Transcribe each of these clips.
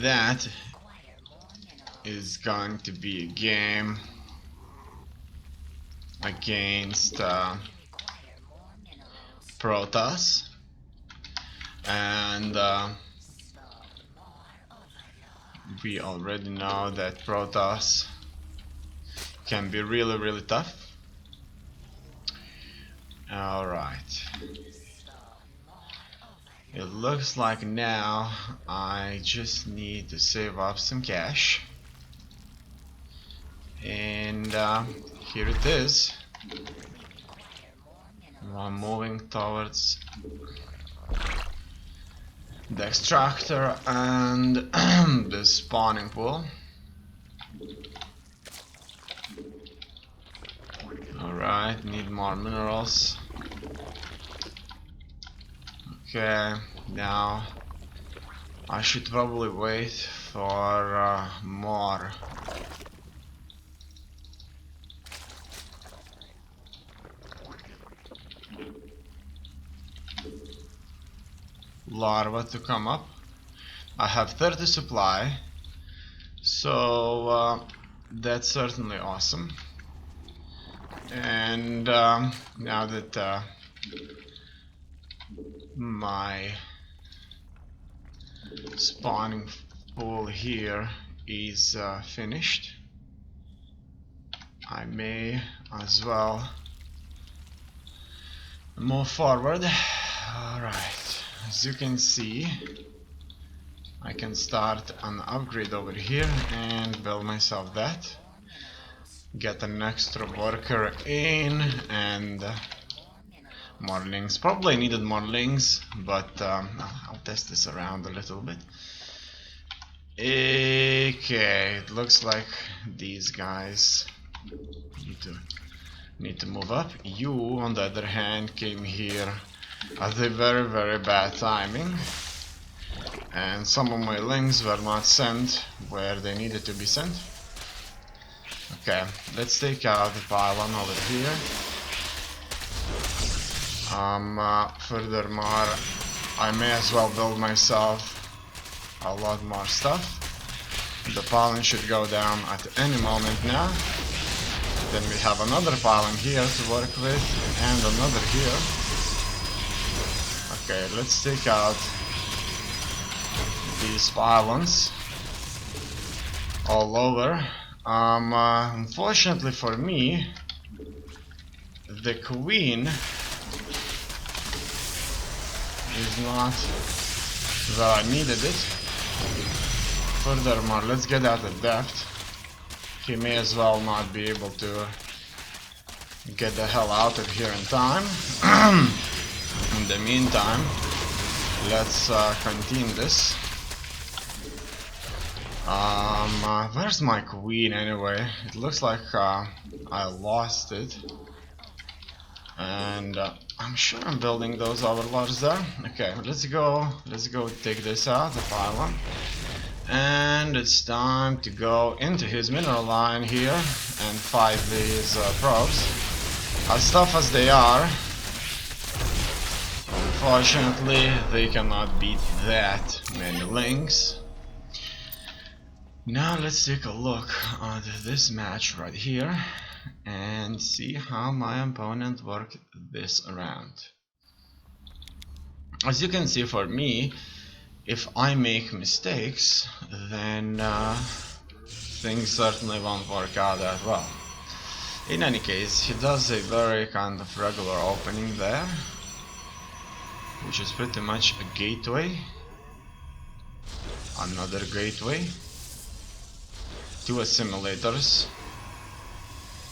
that is going to be a game against Protoss, and we already know that Protoss can be really tough. Alright. It looks like now I just need to save up some cash. And here it is. I'm moving towards the extractor and the spawning pool. Alright, need more minerals. Okay, now I should probably wait for more larva to come up. I have 30 supply, so that's certainly awesome. And now that my spawning pool here is finished, I may as well move forward. Alright, as you can see, I can start an upgrade over here and build myself that. Get an extra worker in and more links. Probably needed more links, but I'll test this around a little bit. Okay, it looks like these guys need to move up. You, on the other hand, came here at a very bad timing, and some of my links were not sent where they needed to be sent. Okay, let's take out the pylon over here. Furthermore, I may as well build myself a lot more stuff. The pylon should go down at any moment now. Then we have another pylon here to work with, and another here. Okay, let's take out these pylons all over. Unfortunately for me, the queen is not where I needed it. Furthermore, let's get out of depth. He may as well not be able to get the hell out of here in time. In the meantime, let's continue this. Where's my queen anyway? It looks like I lost it, and I'm sure I'm building those overlords there. Okay, let's go take this out, the pylon, and it's time to go into his mineral line here and fight these probes. As tough as they are, unfortunately they cannot beat that many links. Now let's take a look at this match right here and see how my opponent worked this around. As you can see, for me, if I make mistakes, then things certainly won't work out that well. In any case, he does a very kind of regular opening there, which is pretty much a gateway. Another gateway. Two assimilators.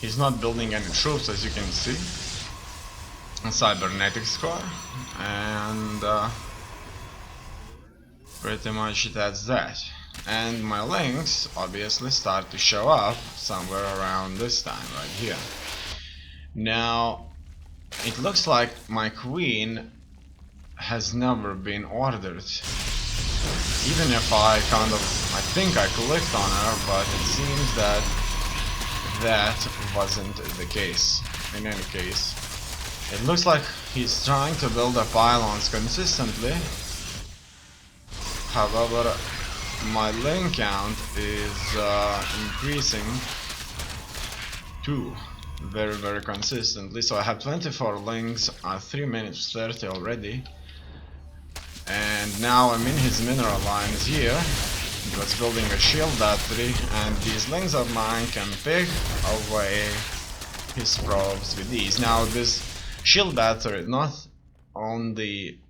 He's not building any troops, as you can see. A cybernetics core, and pretty much that's that. And my links obviously start to show up somewhere around this time right here. Now it looks like my queen has never been ordered. Even if I think I clicked on her, but it seems that that wasn't the case. In any case, it looks like he's trying to build up pylons consistently. However, my lane count is increasing too very consistently. So I have 24 links at 3 minutes 30 already, and now I'm in his mineral lines here. He was building a shield battery, and these links of mine can pick away his probes with these. Now this shield battery, not only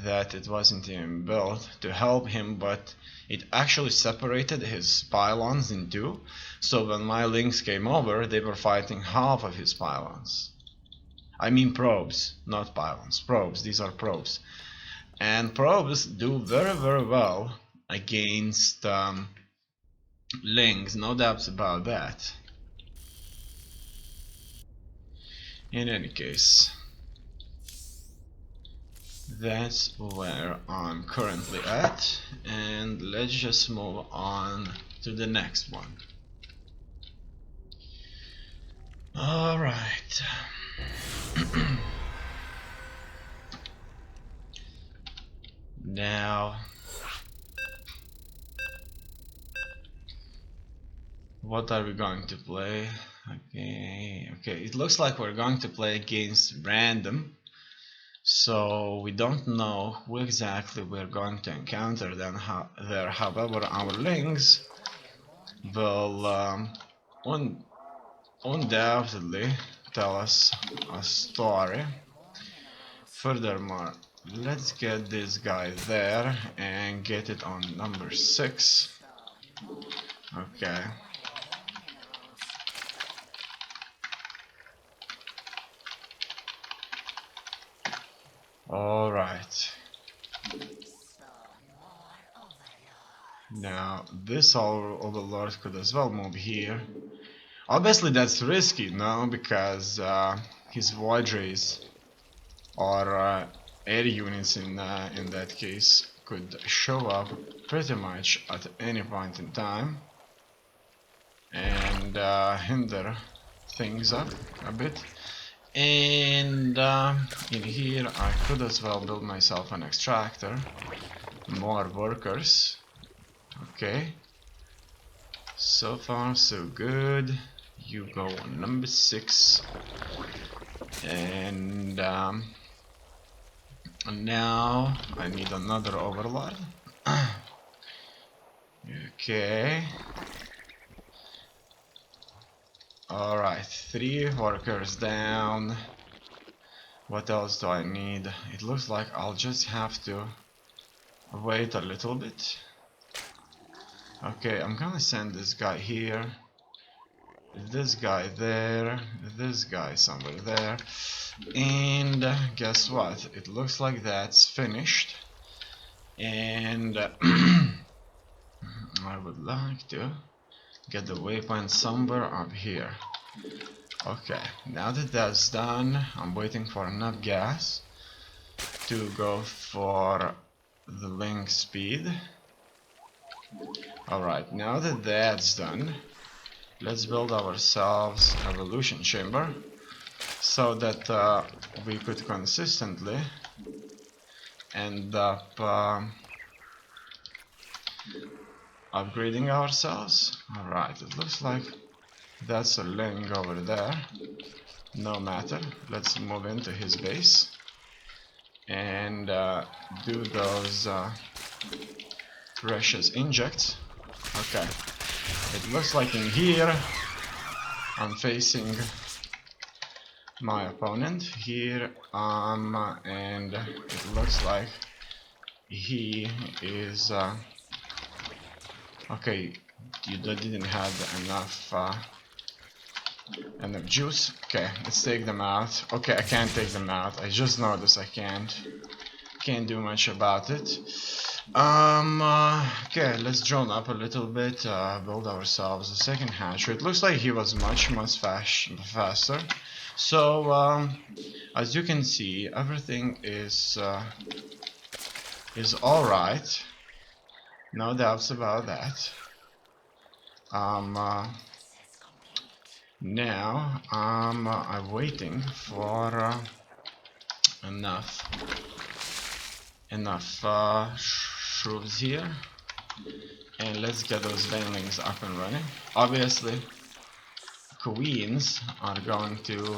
that it wasn't even built to help him, but it actually separated his pylons in two. So when my links came over, they were fighting half of his pylons. I mean probes, not pylons. Probes, these are probes. And probes do very well against links, no doubts about that. In any case, that's where I'm currently at, and let's just move on to the next one. Alright. Now, what are we going to play? Okay, it looks like we're going to play against random. So we don't know who exactly we're going to encounter there. However, our links will undoubtedly tell us a story. Furthermore, let's get this guy there and get it on number 6. Okay. Alright. Now, this Overlord could as well move here. Obviously that's risky, no? Because his Void Rays or air units in that case could show up pretty much at any point in time and hinder things up a bit. And in here I could as well build myself an extractor, more workers. Okay, so far so good. You go on number 6, and now I need another Overlord. Okay. Alright, 3 workers down. What else do I need? It looks like I'll just have to wait a little bit. Okay, I'm gonna send this guy here, this guy there, this guy somewhere there, and guess what? It looks like that's finished, and I would like to get the waypoint somewhere up here. Okay, now that that's done, I'm waiting for enough gas to go for the link speed. Alright, now that that's done, let's build ourselves an evolution chamber so that we could consistently end up upgrading ourselves. Alright, it looks like that's a link over there. No matter, let's move into his base and do those precious injects. Okay, it looks like in here I'm facing my opponent here, and it looks like he is okay. You didn't have enough juice. Okay, let's take them out. Okay, I can't take them out. I just noticed I can't do much about it. Okay, let's drone up a little bit, build ourselves a second hatchery. It looks like he was much faster. So, as you can see, everything is alright. No doubts about that. Now, I'm waiting for enough troops here, and let's get those banelings up and running. Obviously, queens are going to,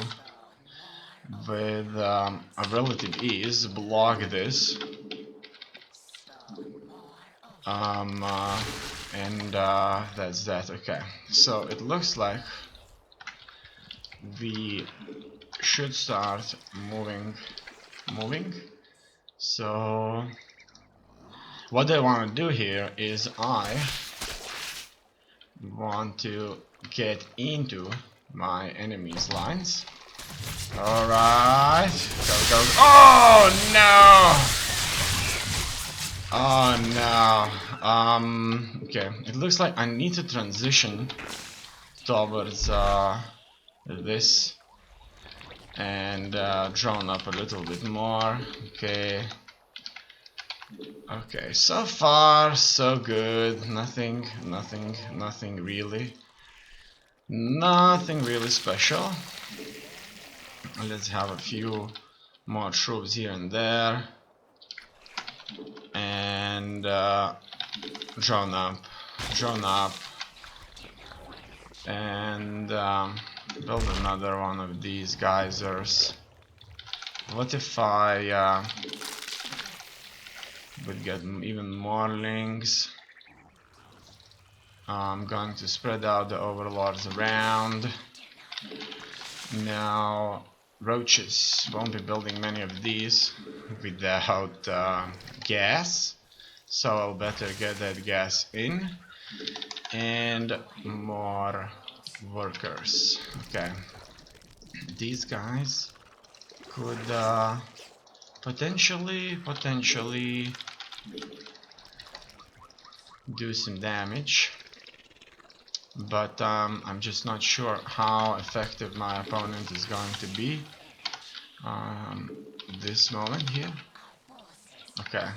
with a relative ease, block this. That's that. Okay, so it looks like we should start moving. So what I want to do here is I want to get into my enemy's lines. Alright, go. Oh no! Oh no. Okay, it looks like I need to transition towards this and drone up a little bit more. Okay, so far so good. Nothing really special. Let's have a few more troops here and there, and drone up, and build another one of these geysers. What if I would get even more links? I'm going to spread out the overlords around. Now, roaches won't be building many of these without gas, so I'll better get that gas in. And more workers. Okay, these guys could potentially do some damage, but I'm just not sure how effective my opponent is going to be this moment here. Okay,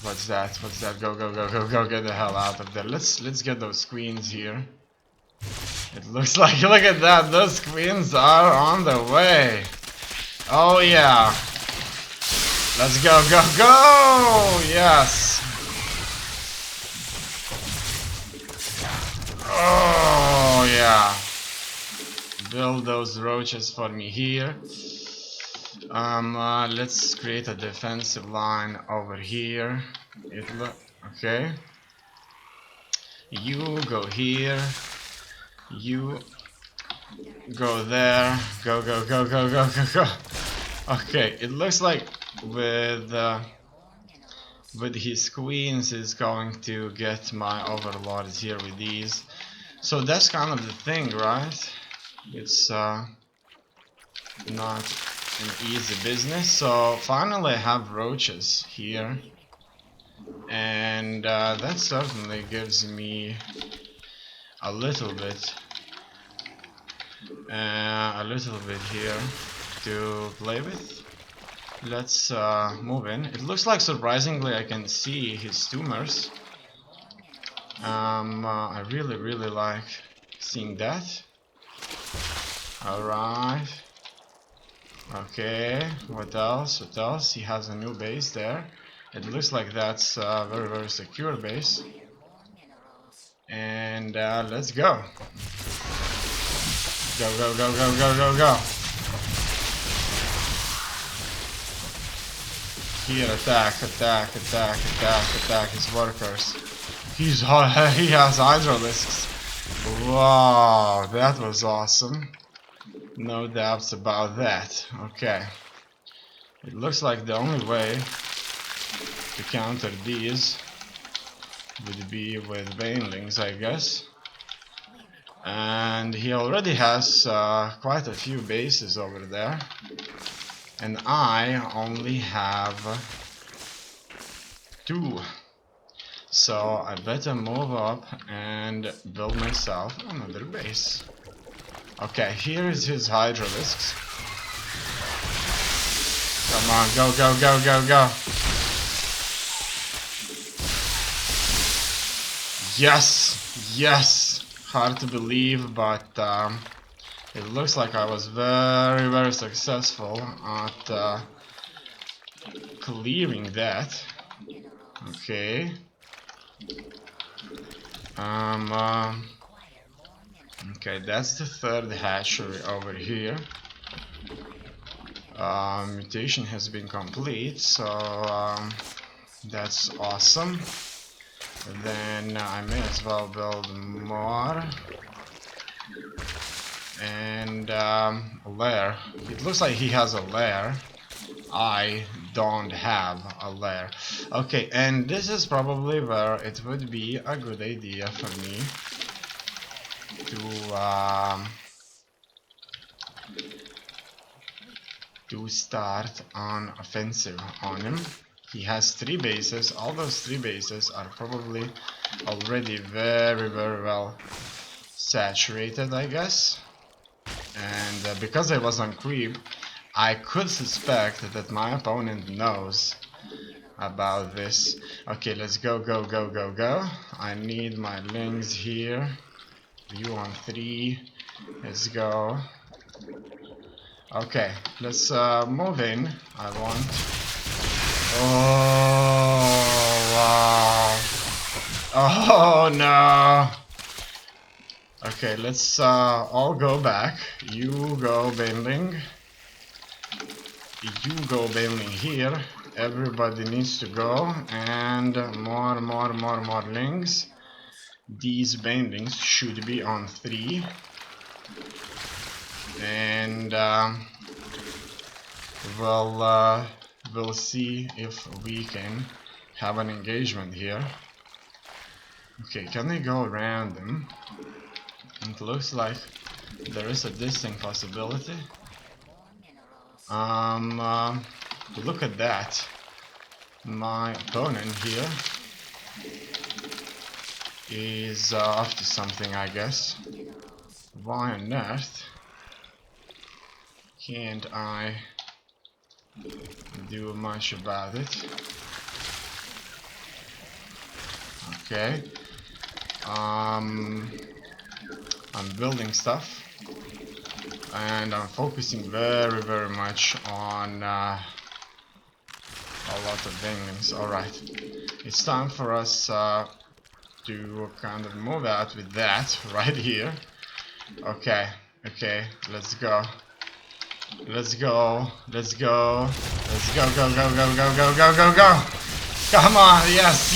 what's that? Go, get the hell out of there. Let's get those queens here. It looks like, look at that, those queens are on the way. Oh yeah, let's go, yes. Oh yeah, build those roaches for me here. Let's create a defensive line over here. Okay, you go here, you go there, go. Okay, it looks like with his queens is going to get my overlords here with these. So that's kind of the thing, right? It's not an easy business. So finally I have roaches here, and that certainly gives me a little bit here to play with. Let's move in. It looks like surprisingly I can see his tumors. I really like seeing that. Alright. Okay, what else? He has a new base there. It looks like that's a very secure base. And let's go. Go. Here, attack his workers. He has hydralisks. Wow, that was awesome. No doubts about that. Okay. It looks like the only way to counter these would be with banelings, I guess. And he already has quite a few bases over there. And I only have 2. So I better move up and build myself another base. Okay, here is his hydralisks. Come on, go. Yes. Hard to believe, but it looks like I was very successful at clearing that. Okay. Um, okay, that's the third hatchery over here. Mutation has been complete, so that's awesome. Then I may as well build more. And a lair. It looks like he has a lair. I don't have a lair. Okay, and this is probably where it would be a good idea for me to start on offensive on him. He has 3 bases. All those 3 bases are probably already very well saturated, I guess. And because I was on creep, I could suspect that my opponent knows about this. Okay, let's go. I need my lings here. You on 3. Let's go. Okay, let's move in. I want. Oh, wow. Oh, no. Okay, let's all go back. You go bending. You go bailing here. Everybody needs to go, and more links. These bindings should be on 3, and we'll see if we can have an engagement here. Okay, can we go around them? It looks like there is a distinct possibility. Look at that. My opponent here is up to something, I guess. Why on earth can't I do much about it? Okay. I'm building stuff, and I'm focusing very much on a lot of things. Alright, it's time for us to kind of move out with that right here. Okay, let's go. Go. Come on, yes,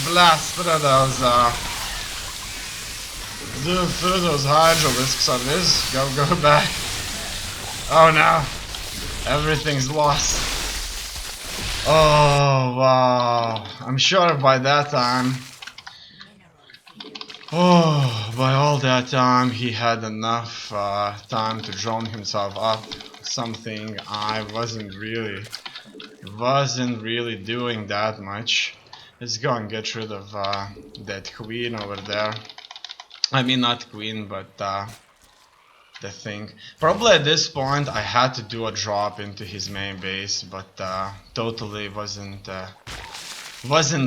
blast through those hydralisks on this. Go back. Oh no, everything's lost. Oh wow, I'm sure by that time, by all that time he had enough time to drone himself up, something I wasn't really doing that much. Let's go and get rid of that queen over there. I mean, not queen, but the thing. Probably at this point I had to do a drop into his main base, but totally wasn't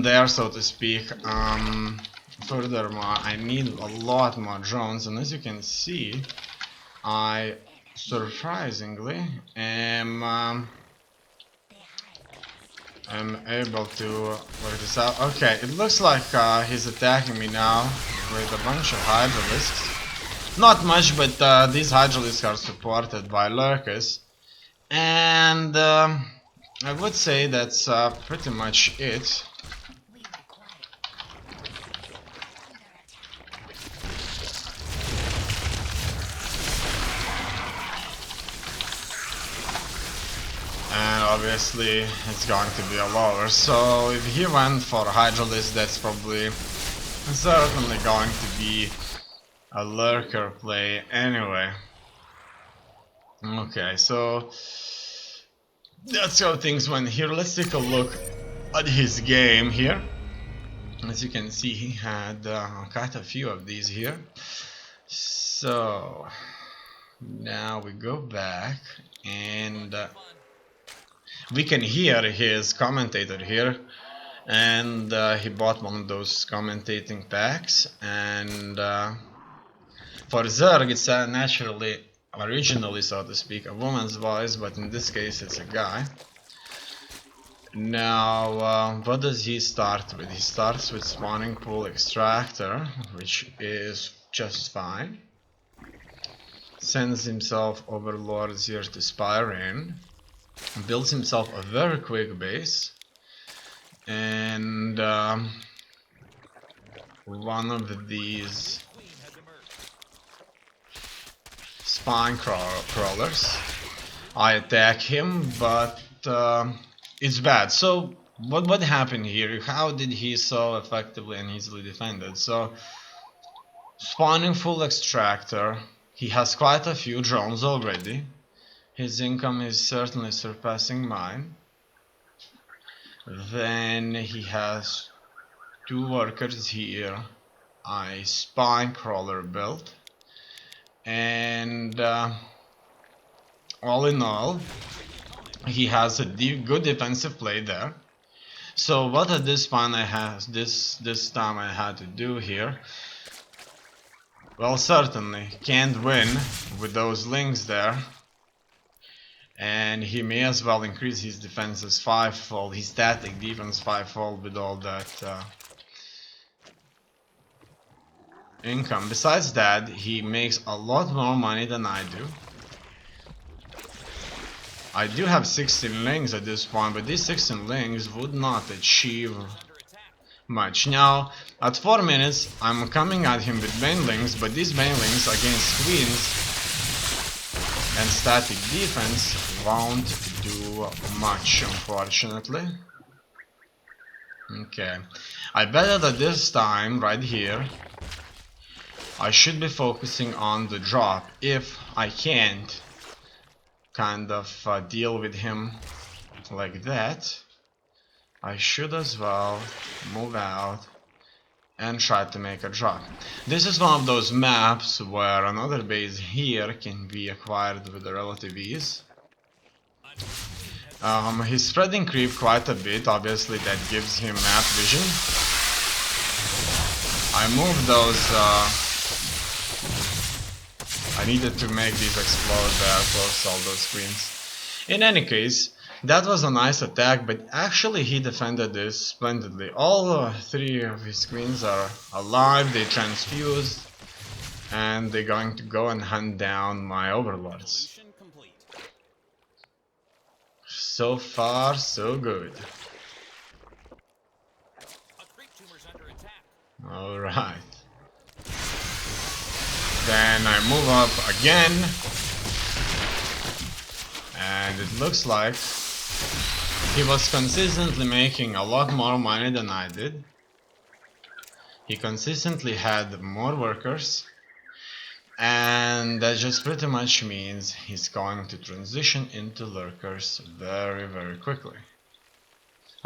there, so to speak. Furthermore, I need a lot more drones, and as you can see, I surprisingly am able to work this out. Okay, it looks like he's attacking me now with a bunch of hydralisks. Not much, but these hydralisks are supported by lurkers, and I would say that's pretty much it. And obviously it's going to be a lower, so if he went for hydralisk, that's probably certainly going to be a lurker play anyway. Okay, so that's how things went here. Let's take a look at his game here. As you can see, he had quite a few of these here. So now we go back, and we can hear his commentator here, and he bought one of those commentating packs, and for Zerg it's originally, so to speak, a woman's voice, but in this case it's a guy. Now, what does he start with? He starts with spawning pool extractor, which is just fine. Sends himself overlords here to spire in. Builds himself a very quick base. And one of these spine crawlers. I attack him, but it's bad. So what happened here? How did he so effectively and easily defend it? So spawning full extractor. He has quite a few drones already. His income is certainly surpassing mine. Then he has 2 workers here. I spine crawler built. And all in all, he has a good defensive play there. So what at this point this time I had to do here? Well, certainly can't win with those links there, and he may as well increase his defenses 5-fold, his static defense 5-fold with all that income. Besides that, he makes a lot more money than I do. I do have 16 links at this point, but these 16 links would not achieve much. Now, at 4 minutes, I'm coming at him with banelings, but these banelings against queens and static defense won't do much, unfortunately. Okay, I bet that this time, right here, I should be focusing on the drop. If I can't kind of deal with him like that, I should as well move out and try to make a drop. This is one of those maps where another base here can be acquired with a relative ease. He's spreading creep quite a bit, obviously that gives him map vision. I moved those, I needed to make these explode there, close all those screens. In any case, that was a nice attack, but actually he defended this splendidly. All 3 of his queens are alive, they transfused, and they're going to go and hunt down my overlords. So far, so good. Alright. Then I move up again, and it looks like he was consistently making a lot more money than I did. He consistently had more workers, and that just pretty much means he's going to transition into lurkers very, very quickly.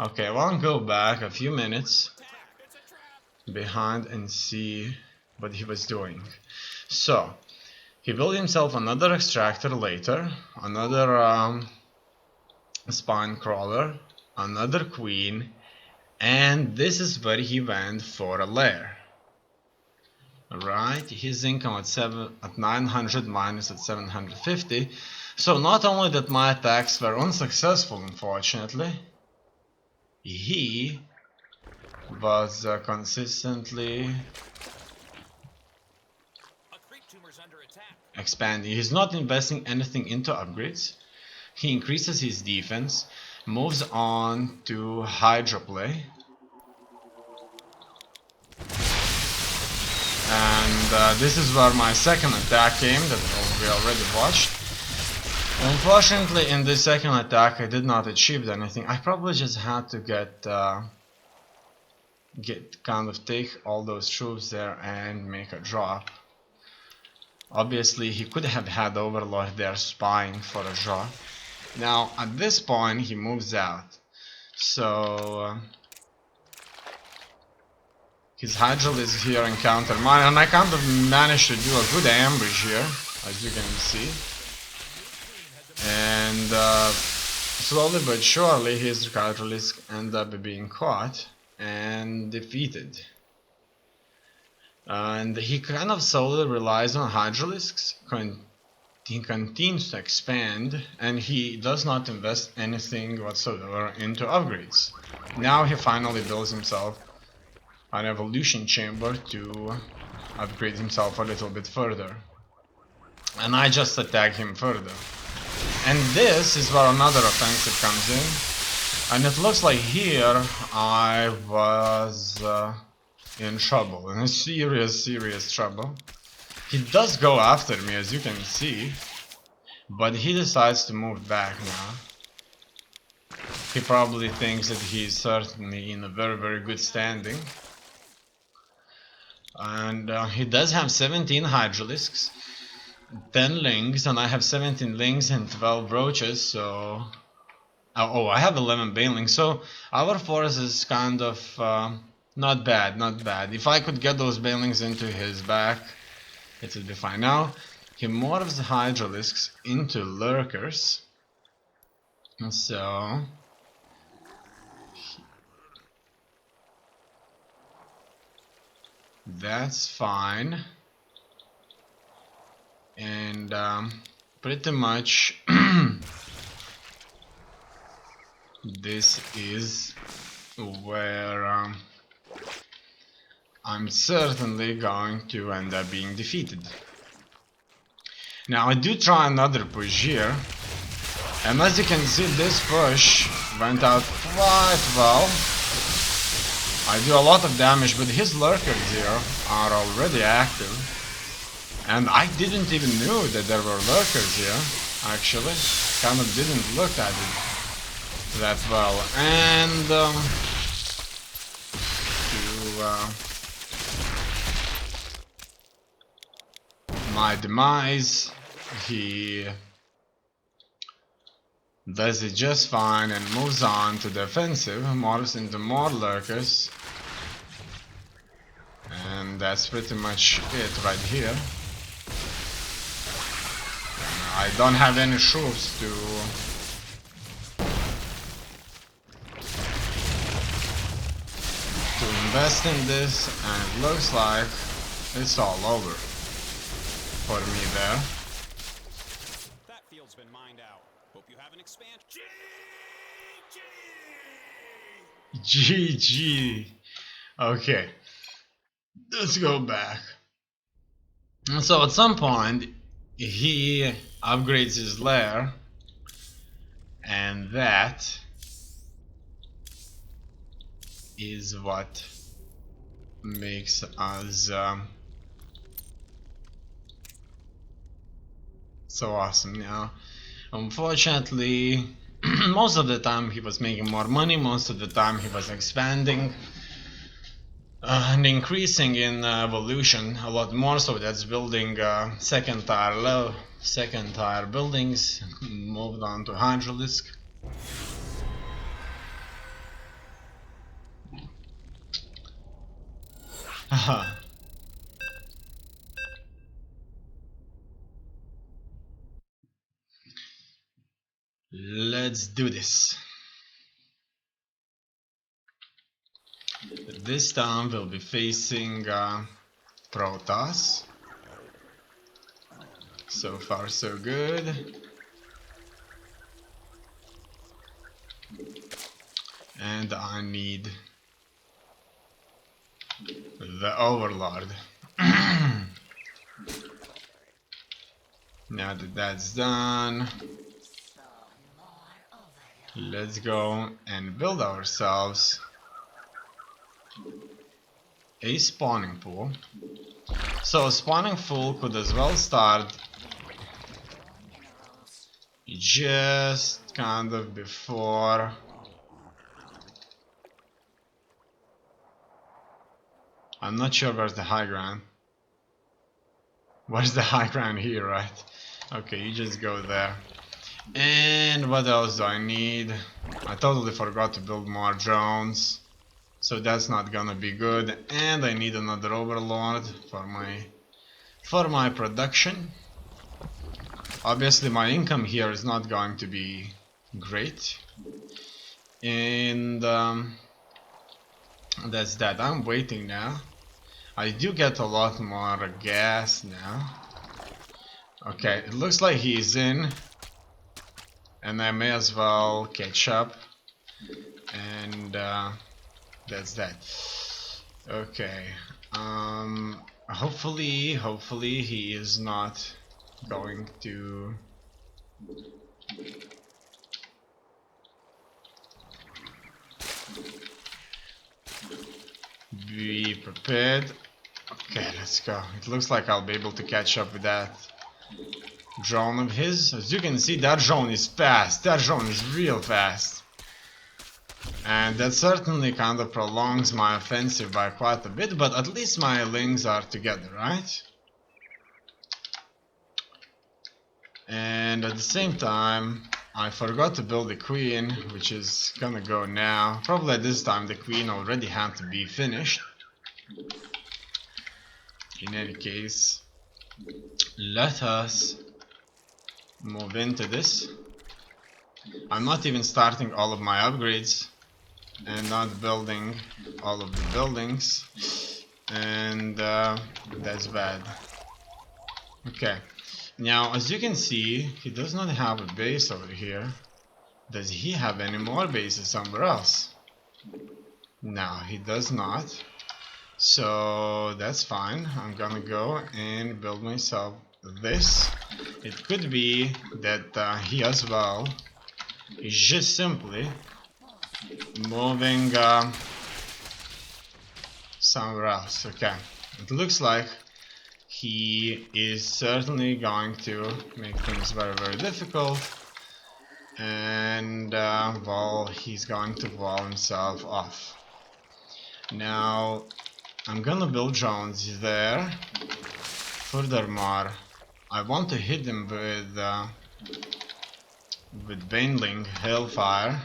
Okay, I want to go back a few minutes behind and see what he was doing. So, he built himself another extractor later, another spine crawler, another queen, and this is where he went for a lair. Right, his income at 900 minus at 750. So not only that my attacks were unsuccessful, unfortunately, he was consistently expanding. He's not investing anything into upgrades. He increases his defense, moves on to Hydra play, and this is where my second attack came that we already watched. Unfortunately, in this second attack I did not achieve anything. I probably just had to take all those troops there and make a drop. Obviously he could have had Overlord there spying for a drop. Now at this point he moves out, so his Hydra is here and counter mine, and I kind of managed to do a good ambush here, as you can see. And slowly but surely his Hydralisks end up being caught and defeated. And he kind of solely relies on Hydralisks he continues to expand, and he does not invest anything whatsoever into upgrades. Now he finally builds himself an evolution chamber to upgrade himself a little bit further. And I just attack him further. And this is where another offensive comes in. And it looks like here I was in trouble, in serious trouble. He does go after me, as you can see, but he decides to move back now. He probably thinks that he is certainly in a very good standing. And he does have 17 Hydralisks, 10 Lings, and I have 17 Lings and 12 Brooches, so... Oh, I have 11 Banelings, so our force is kind of not bad, not bad. If I could get those Banelings into his back, it would be fine. Now, he morphs the Hydralisks into Lurkers, so... that's fine. And pretty much this is where I'm certainly going to end up being defeated. Now I do try another push here, and as you can see, this push went out quite well. I do a lot of damage, but his lurkers here are already active. And I didn't even know that there were lurkers here, actually. Kind of didn't look at it that well. And to my demise, he does it just fine and moves on to the offensive, morphs into more lurkers. And that's pretty much it right here. I don't have any troops to invest in this, and it looks like it's all over for me there. That field's been mined out. Hope you have an expansion. GG. Okay. Let's go back. And so at some point he upgrades his lair, and that is what makes us so awesome. Now, unfortunately, most of the time he was making more money, most of the time he was expanding and increasing in evolution a lot more, so that's building second tier buildings, moved on to Hydralisk. Let's do this. This time we'll be facing Protoss. So far so good. And I need the Overlord. Now that that's done, let's go and build ourselves a spawning pool. So a spawning pool could as well start just kind of before I'm not sure where's the high ground. Where's the high ground here, right? Okay, you just go there. And what else do I need? I totally forgot to build more drones, so that's not gonna be good. And I need another overlord for my production. Obviously my income here is not going to be great, and that's that. I'm waiting now. I do get a lot more gas now. Okay, it looks like he's in, and I may as well catch up, and that's that. Okay, hopefully he is not going to be prepared. Okay, let's go. It looks like I'll be able to catch up with that drone of his. As you can see, that drone is fast. That drone is real fast. And that certainly kind of prolongs my offensive by quite a bit, but at least my lings are together, right? And at the same time, I forgot to build the queen, which is gonna go now. Probably at this time the queen already had to be finished. In any case, let us move into this. I'm not even starting all of my upgrades and not building all of the buildings, and that's bad. Okay, now as you can see, he does not have a base over here. Does he have any more bases somewhere else? No, he does not. So that's fine. I'm gonna go and build myself this. It could be that he as well is just simply moving somewhere else. Okay, it looks like he is certainly going to make things very difficult, and well, he's going to wall himself off. Now I'm gonna build drones there. Furthermore, I want to hit him with Baneling Hellfire.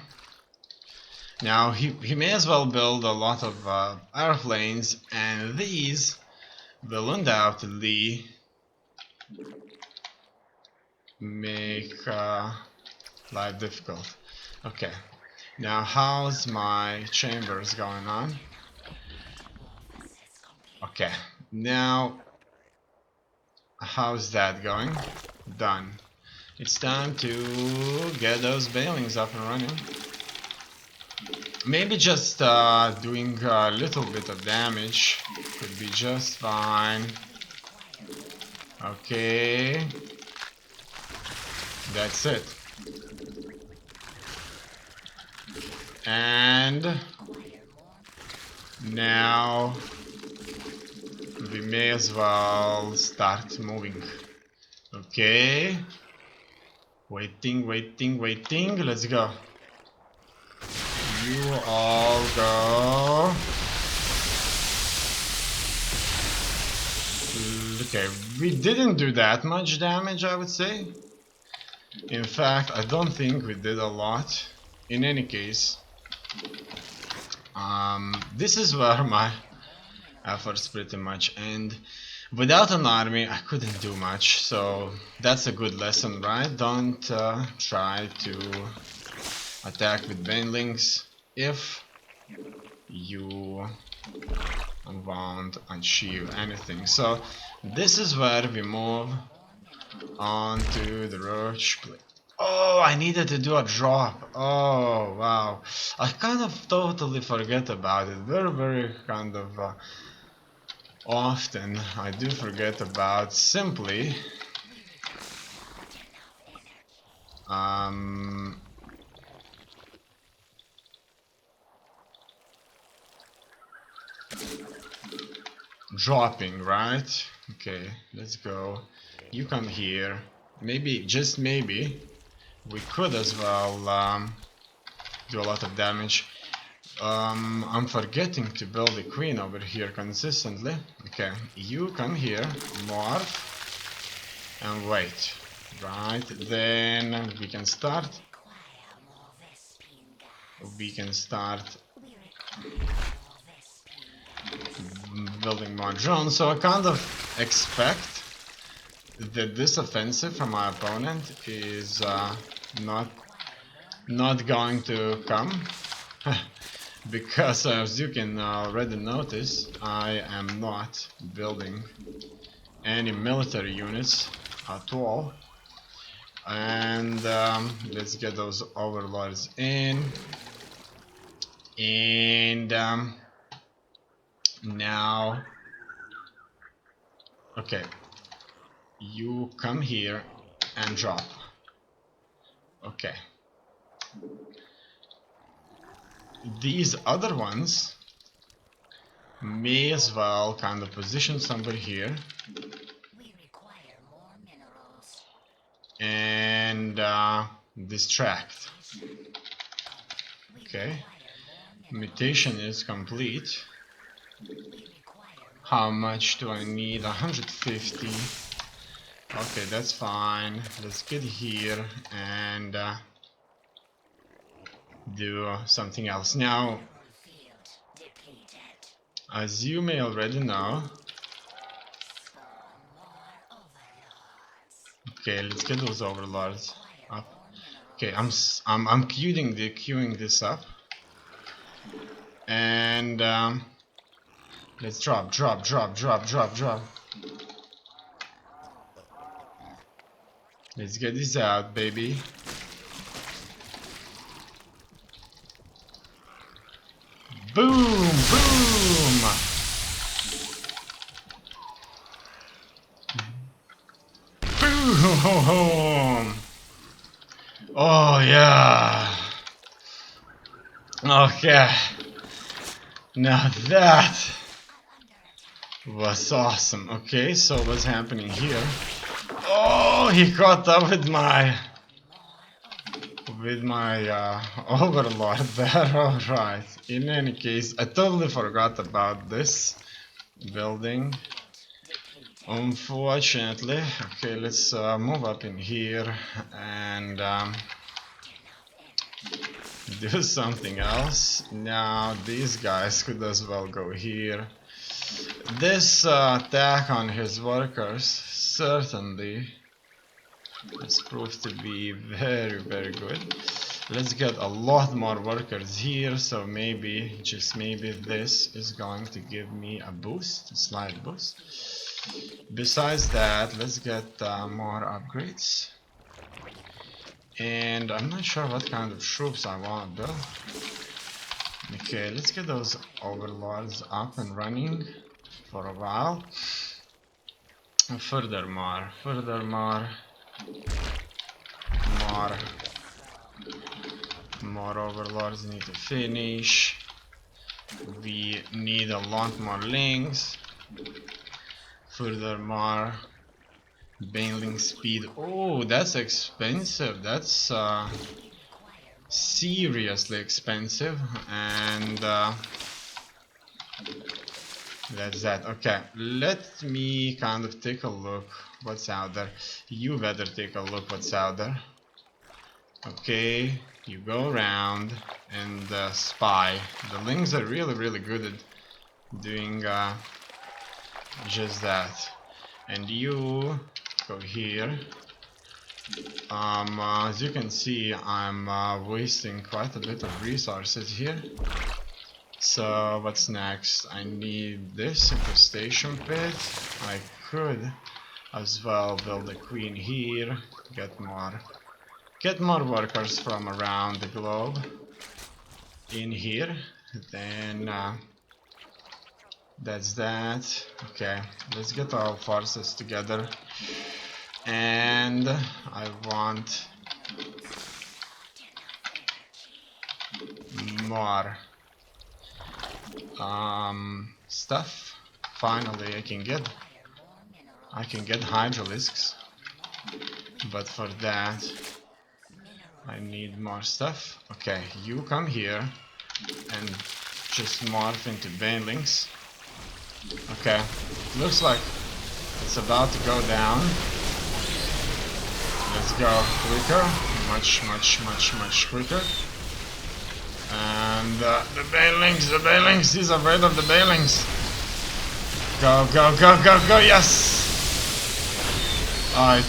Now he may as well build a lot of airplanes, and these will undoubtedly make life difficult. Okay, now how's my chambers going on? Okay, now how's that going? Done. It's time to get those Banelings up and running. Maybe just doing a little bit of damage could be just fine. Okay, that's it. And now we may as well start moving. Okay, waiting, let's go. You all go. Okay, we didn't do that much damage, I would say. In fact, I don't think we did a lot. In any case, this is where my efforts pretty much end. Without an army, I couldn't do much, so that's a good lesson, right? Don't try to attack with banelings if you won't achieve anything. So this is where we move on to the roach. Oh, I needed to do a drop. Oh, wow. I kind of totally forget about it. Very kind of often I do forget about simply dropping, right? Okay, let's go. You come here. Maybe, just maybe, we could as well do a lot of damage. I'm forgetting to build a queen over here consistently. Okay, you come here, morph, and wait. Right, then we can start. We can start building more drones. So I kind of expect that this offensive from my opponent is not going to come. Because as you can already notice, I am not building any military units at all. And let's get those overlords in. And now, okay, you come here and drop. Okay. These other ones may as well kind of position somewhere here. We require more minerals. And distract. Okay. Mutation is complete. How much do I need? 150. Okay, that's fine. Let's get here and do something else. Now, as you may already know, okay, let's get those overlords up. Okay, I'm queuing this up, and let's drop. Let's get this out, baby. Boom, boom. Boom. Oh yeah. Okay. Now that was awesome. Okay, so what's happening here? Oh, he caught up with my overlord there. Alright. In any case, I totally forgot about this building. Unfortunately. Okay, let's move up in here and do something else. Now these guys could as well go here. This attack on his workers certainly has proved to be very good. Let's get a lot more workers here, so maybe, just maybe, this is going to give me a boost, a slight boost. Besides that, let's get more upgrades. And I'm not sure what kind of troops I want to build. Okay, let's get those overlords up and running for a while. Furthermore, more overlords need to finish. We need a lot more links. Furthermore, Baneling speed. Oh, that's expensive. That's seriously expensive. And that's that. Okay, let me kind of take a look what's out there. You better take a look what's out there. Okay, you go around and spy. The links are really good at doing just that. And you go here. As you can see, I'm wasting quite a bit of resources here. So what's next? I need this infestation pit. I could as well build a queen here. Get more workers from around the globe in here. Then that's that. Okay, let's get our forces together. And I want more stuff. Finally, I can get hydralisks, but for that I need more stuff. Okay, you come here and just morph into banelings. Okay, looks like it's about to go down. Let's go quicker, much quicker. And the banelings, he's afraid of the banelings. Go, yes! I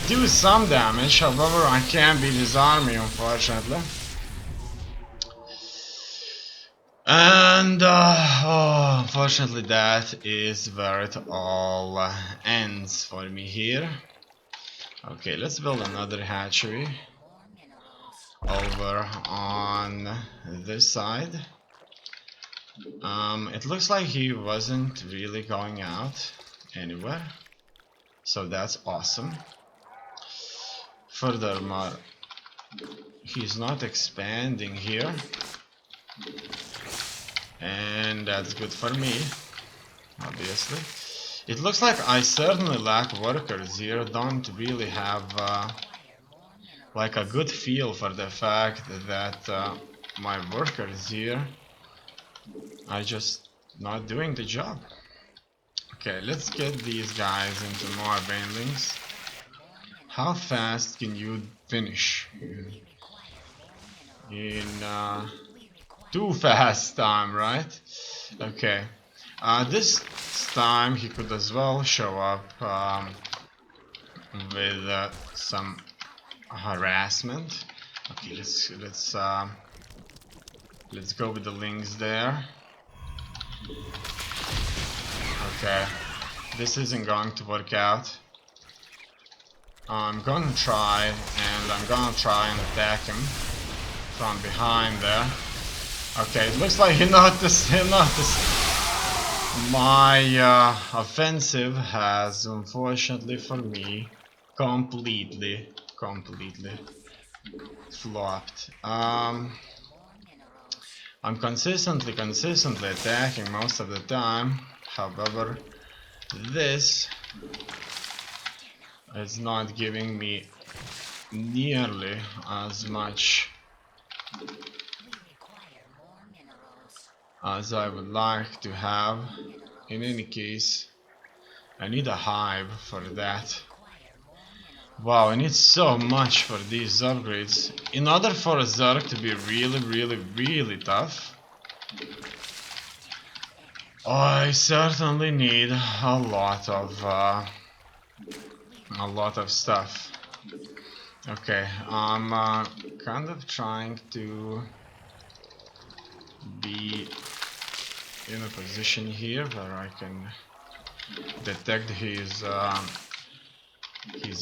do some damage, however I can't beat his army, unfortunately. And unfortunately that is where it all ends for me here. Okay, let's build another hatchery over on this side. It looks like he wasn't really going out anywhere, so that's awesome. Furthermore, he's not expanding here, and that's good for me, obviously. It looks like I certainly lack workers here, don't really have like a good feel for the fact that my workers here are just not doing the job. Okay, let's get these guys into more banelings. How fast can you finish? In too fast time, right? Okay. This time he could as well show up with some harassment. Okay, let's go with the links there. Okay, this isn't going to work out. I'm gonna try and attack him from behind there. Okay, it looks like he noticed. My offensive has, unfortunately for me, completely flopped. I'm consistently attacking most of the time. However, this is not giving me nearly as much as I would like to have. In any case, I need a hive for that. Wow, I need so much for these upgrades. In order for a Zerg to be really tough, I certainly need a lot of stuff. Okay, I'm kind of trying to be in a position here where I can detect his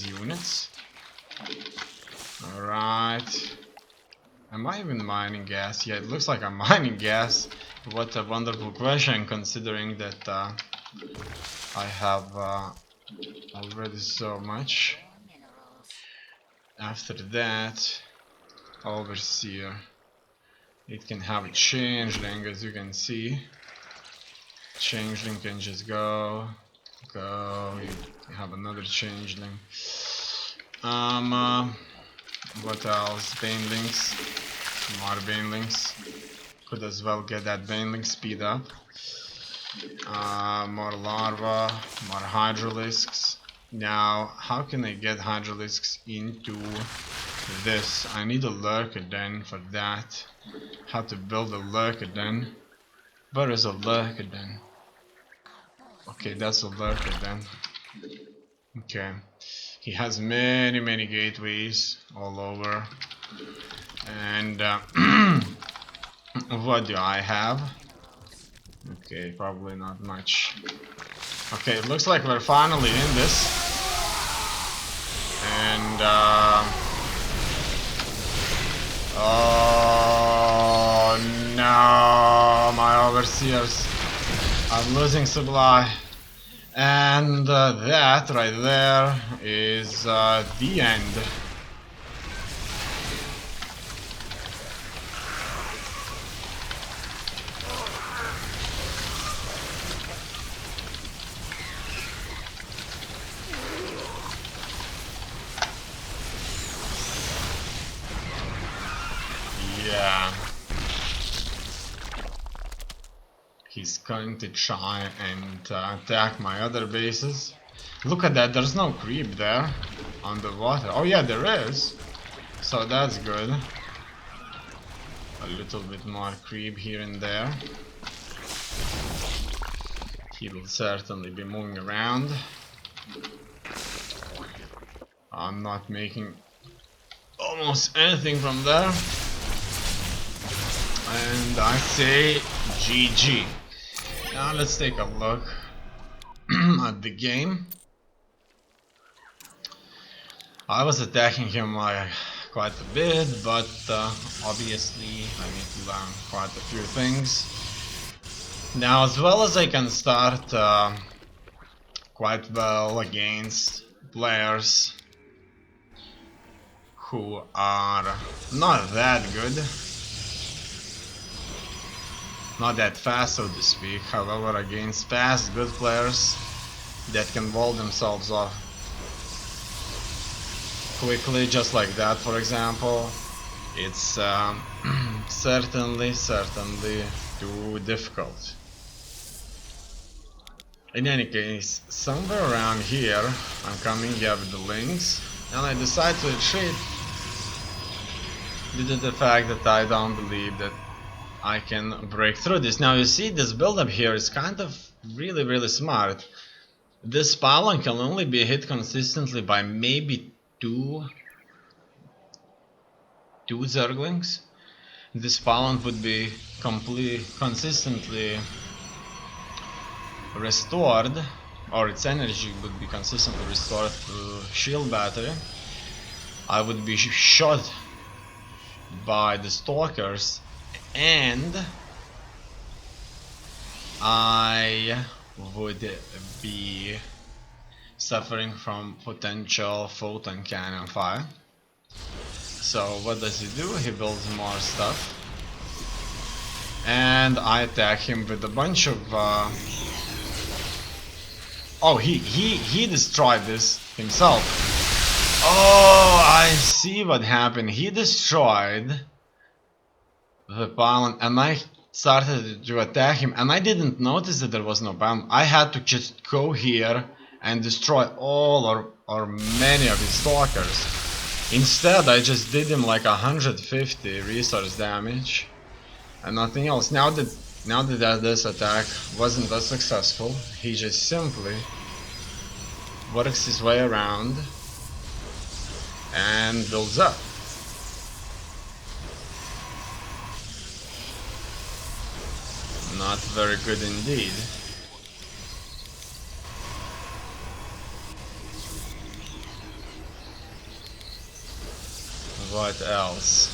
units. Alright. Am I even mining gas? Yeah, it looks like I'm mining gas. What a wonderful question, considering that I have already so much. After that, Overseer. It can have a changeling, as you can see. Changeling can just go. You have another changeling. What else? Banelings. More banelings. Could as well get that baneling speed up. More larvae, more hydralisks. Now, how can I get hydralisks into this? I need a lurker den for that. How to build a lurker den? Where is a lurker den? Okay, that's a lurker den. Okay. He has many gateways all over. And what do I have? Okay, probably not much. Okay, it looks like we're finally in this. And oh no, my overseers. I'm losing supply. And that right there is the end. Yeah. He's going to try and attack my other bases. Look at that, there's no creep there on the water. Oh yeah, there is. So that's good. A little bit more creep here and there. He will certainly be moving around. I'm not making almost anything from there. And I say GG. Now let's take a look at the game. I was attacking him quite a bit, but obviously I need to learn quite a few things. Now, as well as I can start quite well against players who are not that good, not that fast, so to speak. However, against fast, good players that can wall themselves off quickly, just like that, for example, it's certainly too difficult. In any case, somewhere around here, I'm coming up with the links, and I decide to retreat due to the fact that I don't believe that I can break through this. Now you see, this build-up here is kind of really smart. This pylon can only be hit consistently by maybe two Zerglings. This pylon would be consistently restored, or its energy would be consistently restored through shield battery. I would be shot by the stalkers, and I would be suffering from potential photon cannon fire. So what does he do? He builds more stuff, and I attack him with a bunch of oh, he destroyed this himself. Oh, I see what happened. He destroyed the pylon, and I started to attack him, and I didn't notice that there was no pylon. I had to just go here and destroy all or many of his stalkers. Instead, I just did him like 150 resource damage and nothing else. Now that this attack wasn't as successful, he just simply works his way around and builds up. Not very good indeed. What else?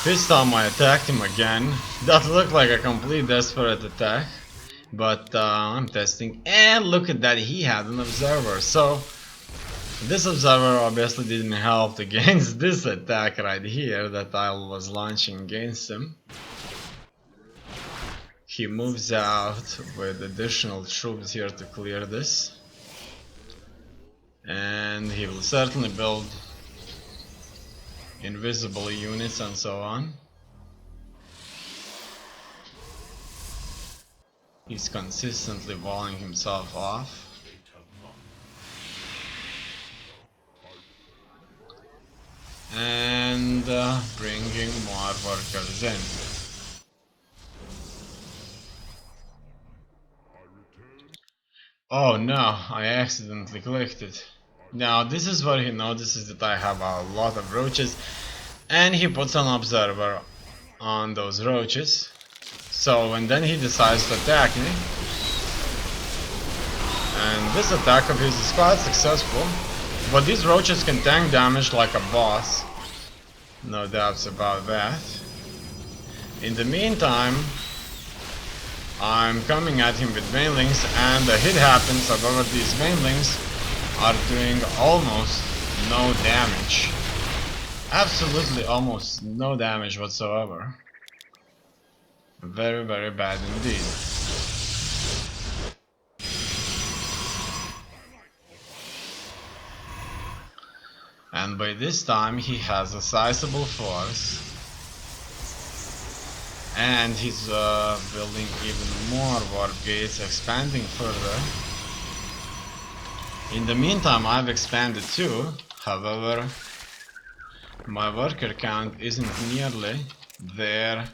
This time I attacked him again. That looked like a complete desperate attack, but I'm testing, and look at that, he had an observer. So this observer obviously didn't help against this attack right here that I was launching against him. He moves out with additional troops here to clear this, and he will certainly build invisible units and so on. He's consistently walling himself off. And bringing more workers in. Oh no, I accidentally clicked it. Now this is where he notices that I have a lot of roaches, and he puts an observer on those roaches. So, and then he decides to attack me. And this attack of his is quite successful, but these roaches can tank damage like a boss. No doubts about that. In the meantime, I'm coming at him with banelings, and a hit happens. However, these banelings are doing almost no damage. Absolutely almost no damage whatsoever. Very bad indeed. And by this time he has a sizable force, and he's building even more warp gates, expanding further. In the meantime, I've expanded too. However, my worker count isn't nearly there,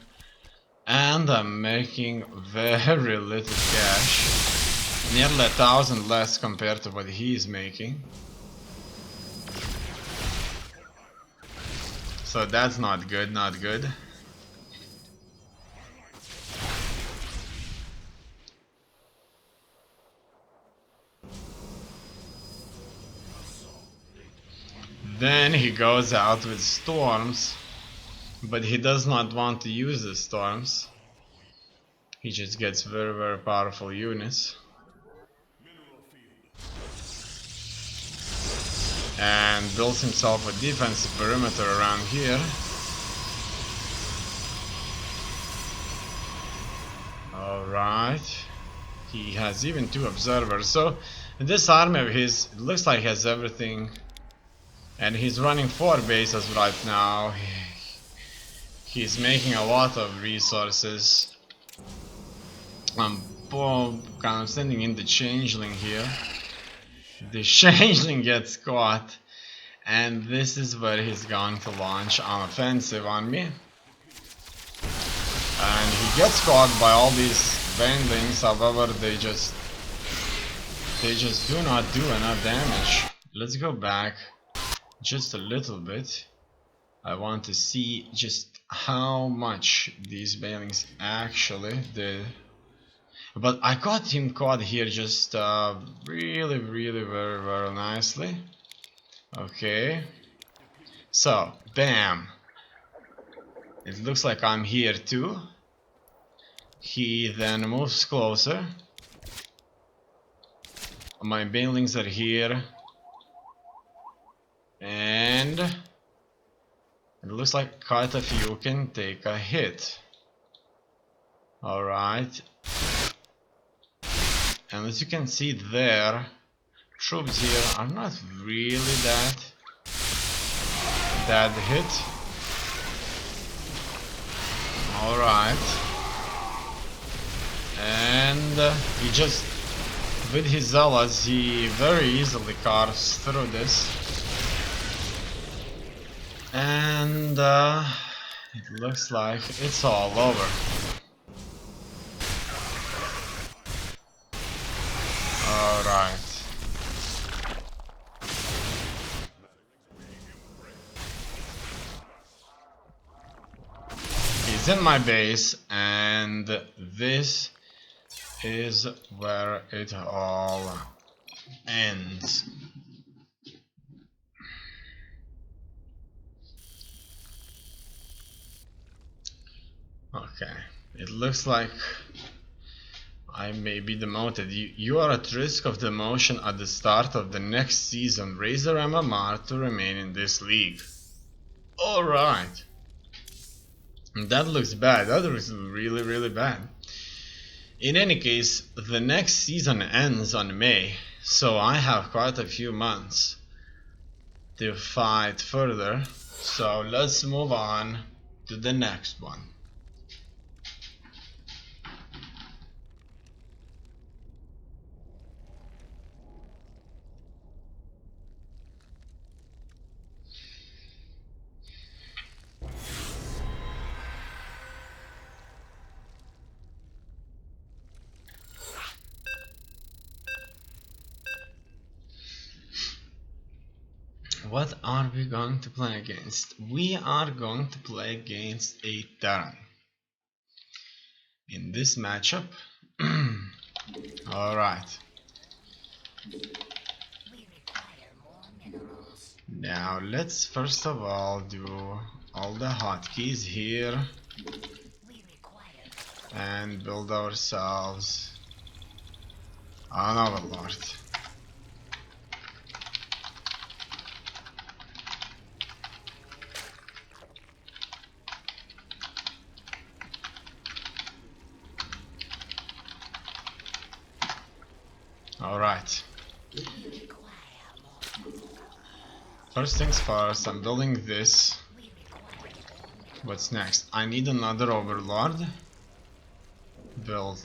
and I'm making very little cash. Nearly 1,000 less compared to what he's making. So that's not good, not good. Then he goes out with storms, but he does not want to use the storms. He just gets very powerful units. And builds himself a defensive perimeter around here. Alright. He has even 2 observers. So this army of his, it looks like he has everything. And he's running 4 bases right now. He's making a lot of resources. I'm kind of sending in the changeling here. The changeling gets caught, and this is where he's going to launch an offensive on me. And he gets caught by all these bandlings. However, they just do not do enough damage. Let's go back just a little bit. I want to see just how much these banelings actually did. But I got him caught here just really very nicely. Okay. So, bam. It looks like I'm here too. He then moves closer. My banelings are here. And it looks like quite a few can take a hit. Alright. And as you can see there, troops here are not really that hit. Alright. And he just, with his zealots, he very easily carves through this. And it looks like it's all over. Alright. He's in my base, and this is where it all ends. Okay, it looks like I may be demoted. You are at risk of demotion at the start of the next season. Raise your MMR to remain in this league. Alright. That looks bad. That looks really bad. In any case, the next season ends on May, so I have quite a few months to fight further. So let's move on to the next one. What are we going to play against? We are going to play against a Terran. In this matchup, alright. Now let's first of all do all the hotkeys here and build ourselves an overlord. Alright. First things first, I'm building this. What's next? I need another overlord. Build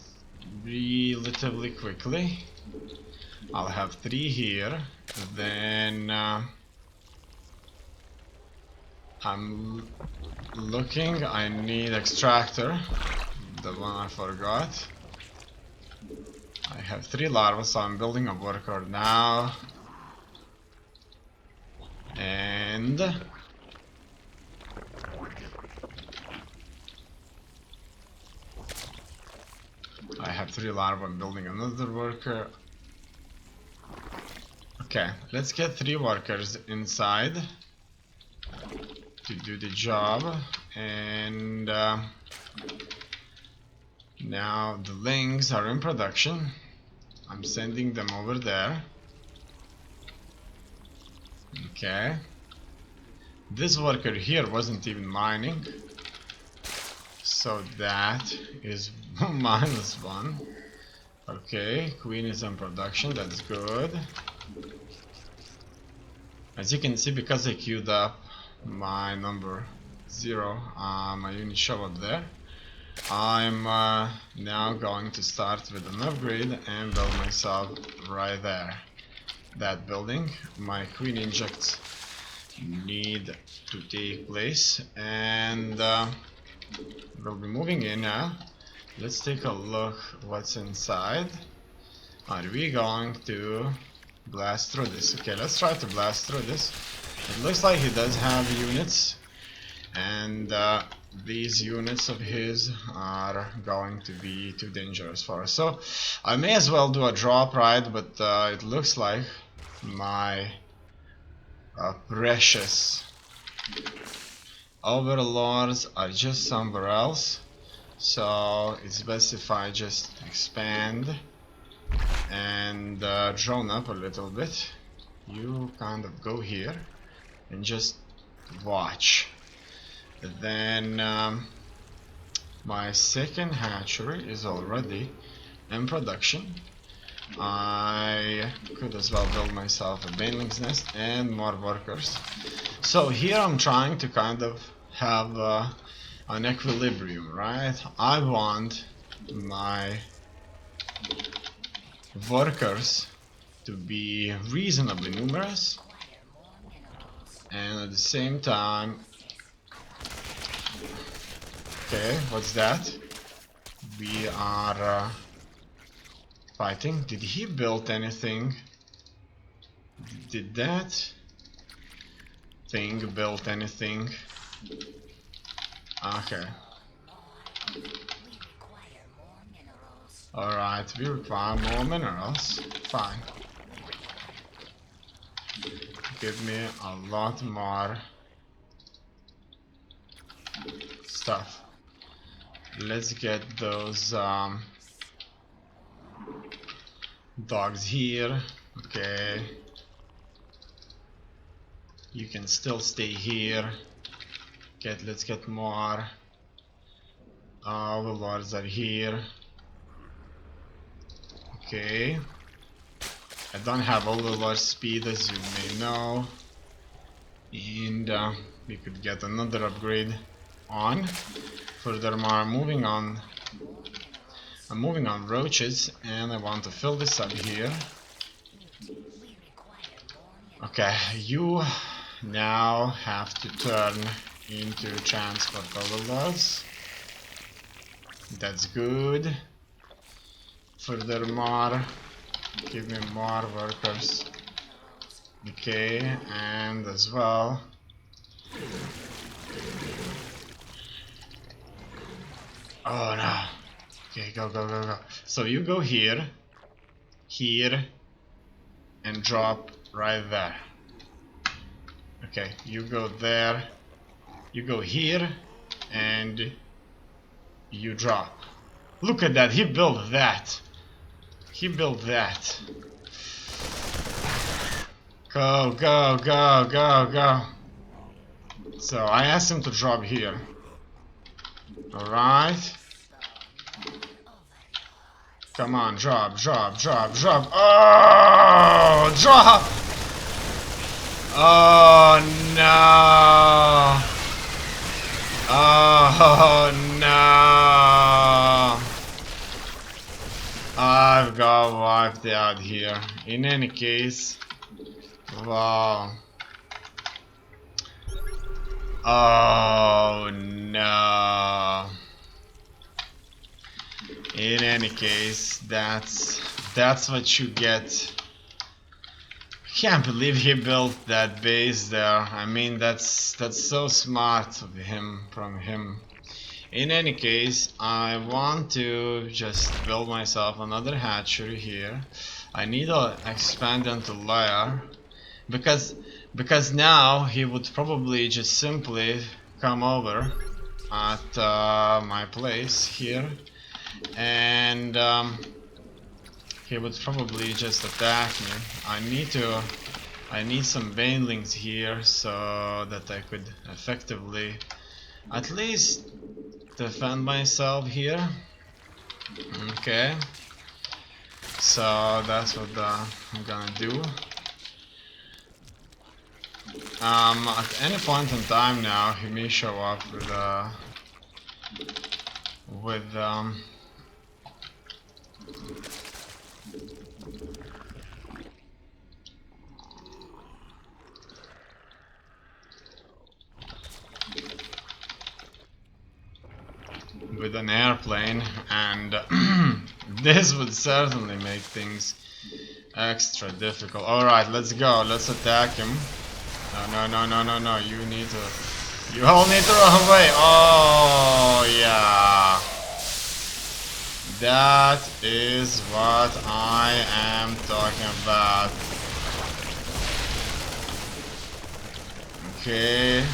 relatively quickly. I'll have 3 here. Then I'm looking, I need extractor. The one I forgot. I have 3 larvae, so I'm building a worker now. And I have 3 larvae, I'm building another worker. Okay, let's get 3 workers inside to do the job, and now the links are in production. I'm sending them over there. Okay. This worker here wasn't even mining, so that is -1. Okay, queen is in production, that's good. As you can see, because I queued up my number 0, my unit show up there. I'm now going to start with an upgrade and build myself right there. That building. My queen injects need to take place, and we'll be moving in now. Let's take a look what's inside. Are we going to blast through this? Okay, let's try to blast through this. It looks like he does have units, and these units of his are going to be too dangerous for us. So I may as well do a drop ride, but it looks like my precious overlords are just somewhere else. So it's best if I just expand and drone up a little bit. You kind of go here and just watch. Then my second hatchery is already in production. I could as well build myself a baneling's nest and more workers. So here I'm trying to kind of have an equilibrium, right? I want my workers to be reasonably numerous, and at the same time, okay, what's that? We are fighting. Did he build anything? Did that thing build anything? Okay. Alright, we require more minerals. Fine. Give me a lot more stuff. Let's get those dogs here. Okay. You can still stay here. Let's get more. The lords are here. Okay. I don't have overlord speed, as you may know, and we could get another upgrade on. Furthermore, I'm moving on roaches, and I want to fill this up here. Okay, you now have to turn into transport overlords. That's good. Furthermore, give me more workers. Okay, and as well, oh no. Okay, go, go, go, go. So you go here, here, and drop right there. Okay, you go there, you go here, and you drop. Look at that, he built that. He built that. Go, go, go, go, go. So I asked him to drop here. Alright. Come on, drop, drop, drop, drop. Oh, drop! Oh, no. Oh, no. I've got wiped out here. In any case, wow. Oh no. In any case, that's what you get. Can't believe he built that base there. I mean, that's so smart of him, from him. In any case, I want to just build myself another hatchery here. I need to expand into layer because now he would probably just simply come over at my place here, and he would probably just attack me. I need some banelings here so that I could effectively at least defend myself here. Okay, so that's what I'm gonna do. At any point in time now, he may show up with with an airplane, and this would certainly make things extra difficult. Alright, let's go. Let's attack him. No. You all need to run away. Oh, yeah. That is what I am talking about. Okay.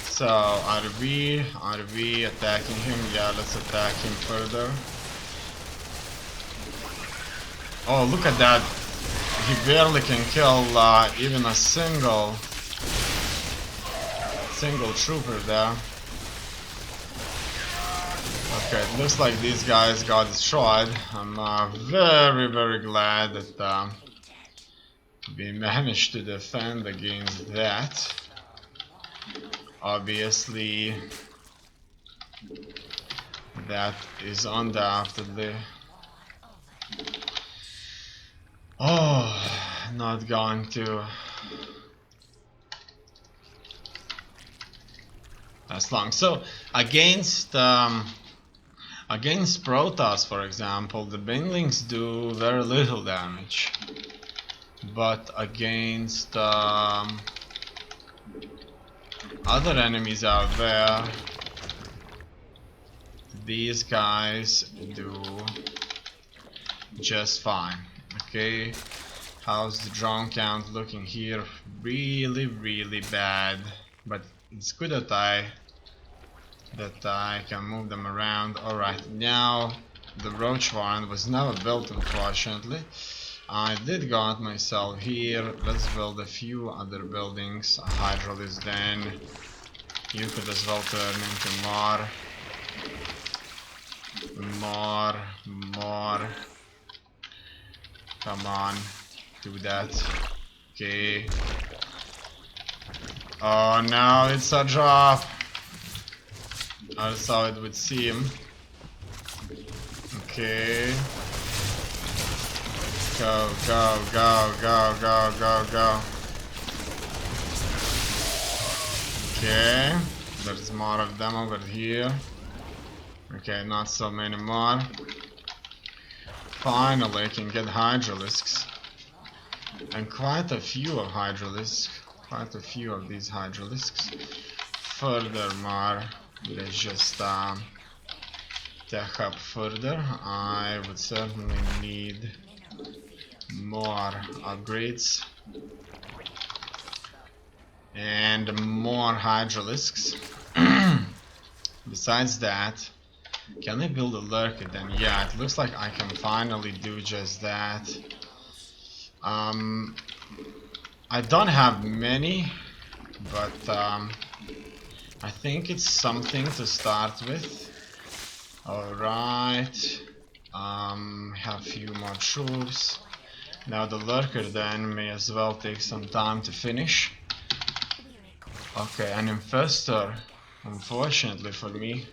So, are we attacking him? Yeah, let's attack him further. Oh, look at that. He barely can kill even a single trooper there. Okay, it looks like these guys got destroyed. I'm very glad that we managed to defend against that. Obviously, that is undoubtedly not going to last long. So against Protoss, for example, the banelings do very little damage, but against other enemies out there, these guys do just fine. Okay, how's the drone count looking here? Really bad, but it's good that I can move them around. Alright, now the roach warren was never built, unfortunately. I did got myself here. Let's build a few other buildings. A hydraulics den. You could as well turn into more. Come on, do that. Okay. Oh no, it's a drop. That's how it would seem. Okay. Go. Okay. There's more of them over here. Okay, not so many more. Finally, I can get hydralisks. And quite a few of these hydralisks. Furthermore, let's just tech up further. I would certainly need more upgrades and more hydralisks. Besides that, can I build a lurker then? Yeah, it looks like I can finally do just that. I don't have many, but I think it's something to start with. Alright, have a few more troops. Now the lurker then may as well take some time to finish. Okay, an infestor, unfortunately for me,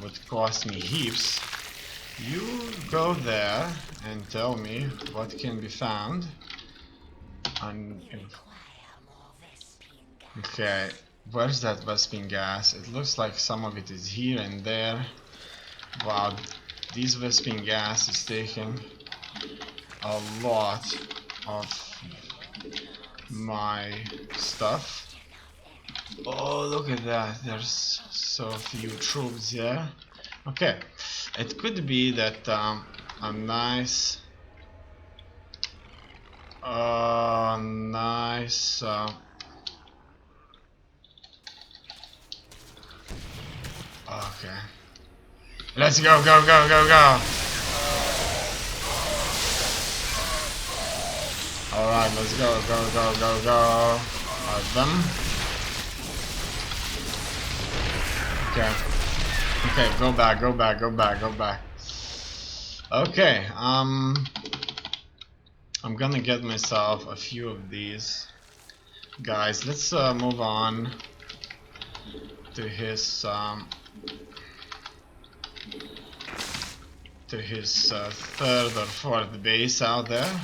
would cost me heaps. You go there and tell me what can be found. Okay, where's that Vespine gas? It looks like some of it is here and there. Wow, this Vespine gas is taking a lot of my stuff. Oh, look at that. There's so few troops there. Okay, it could be that a nice, nice. Okay, let's go, go, go, go, go. All right, let's go, go, go, go, go. Them. Okay. Okay, go back, go back, go back, go back. Okay, I'm gonna get myself a few of these guys. Let's move on to his third or fourth base out there,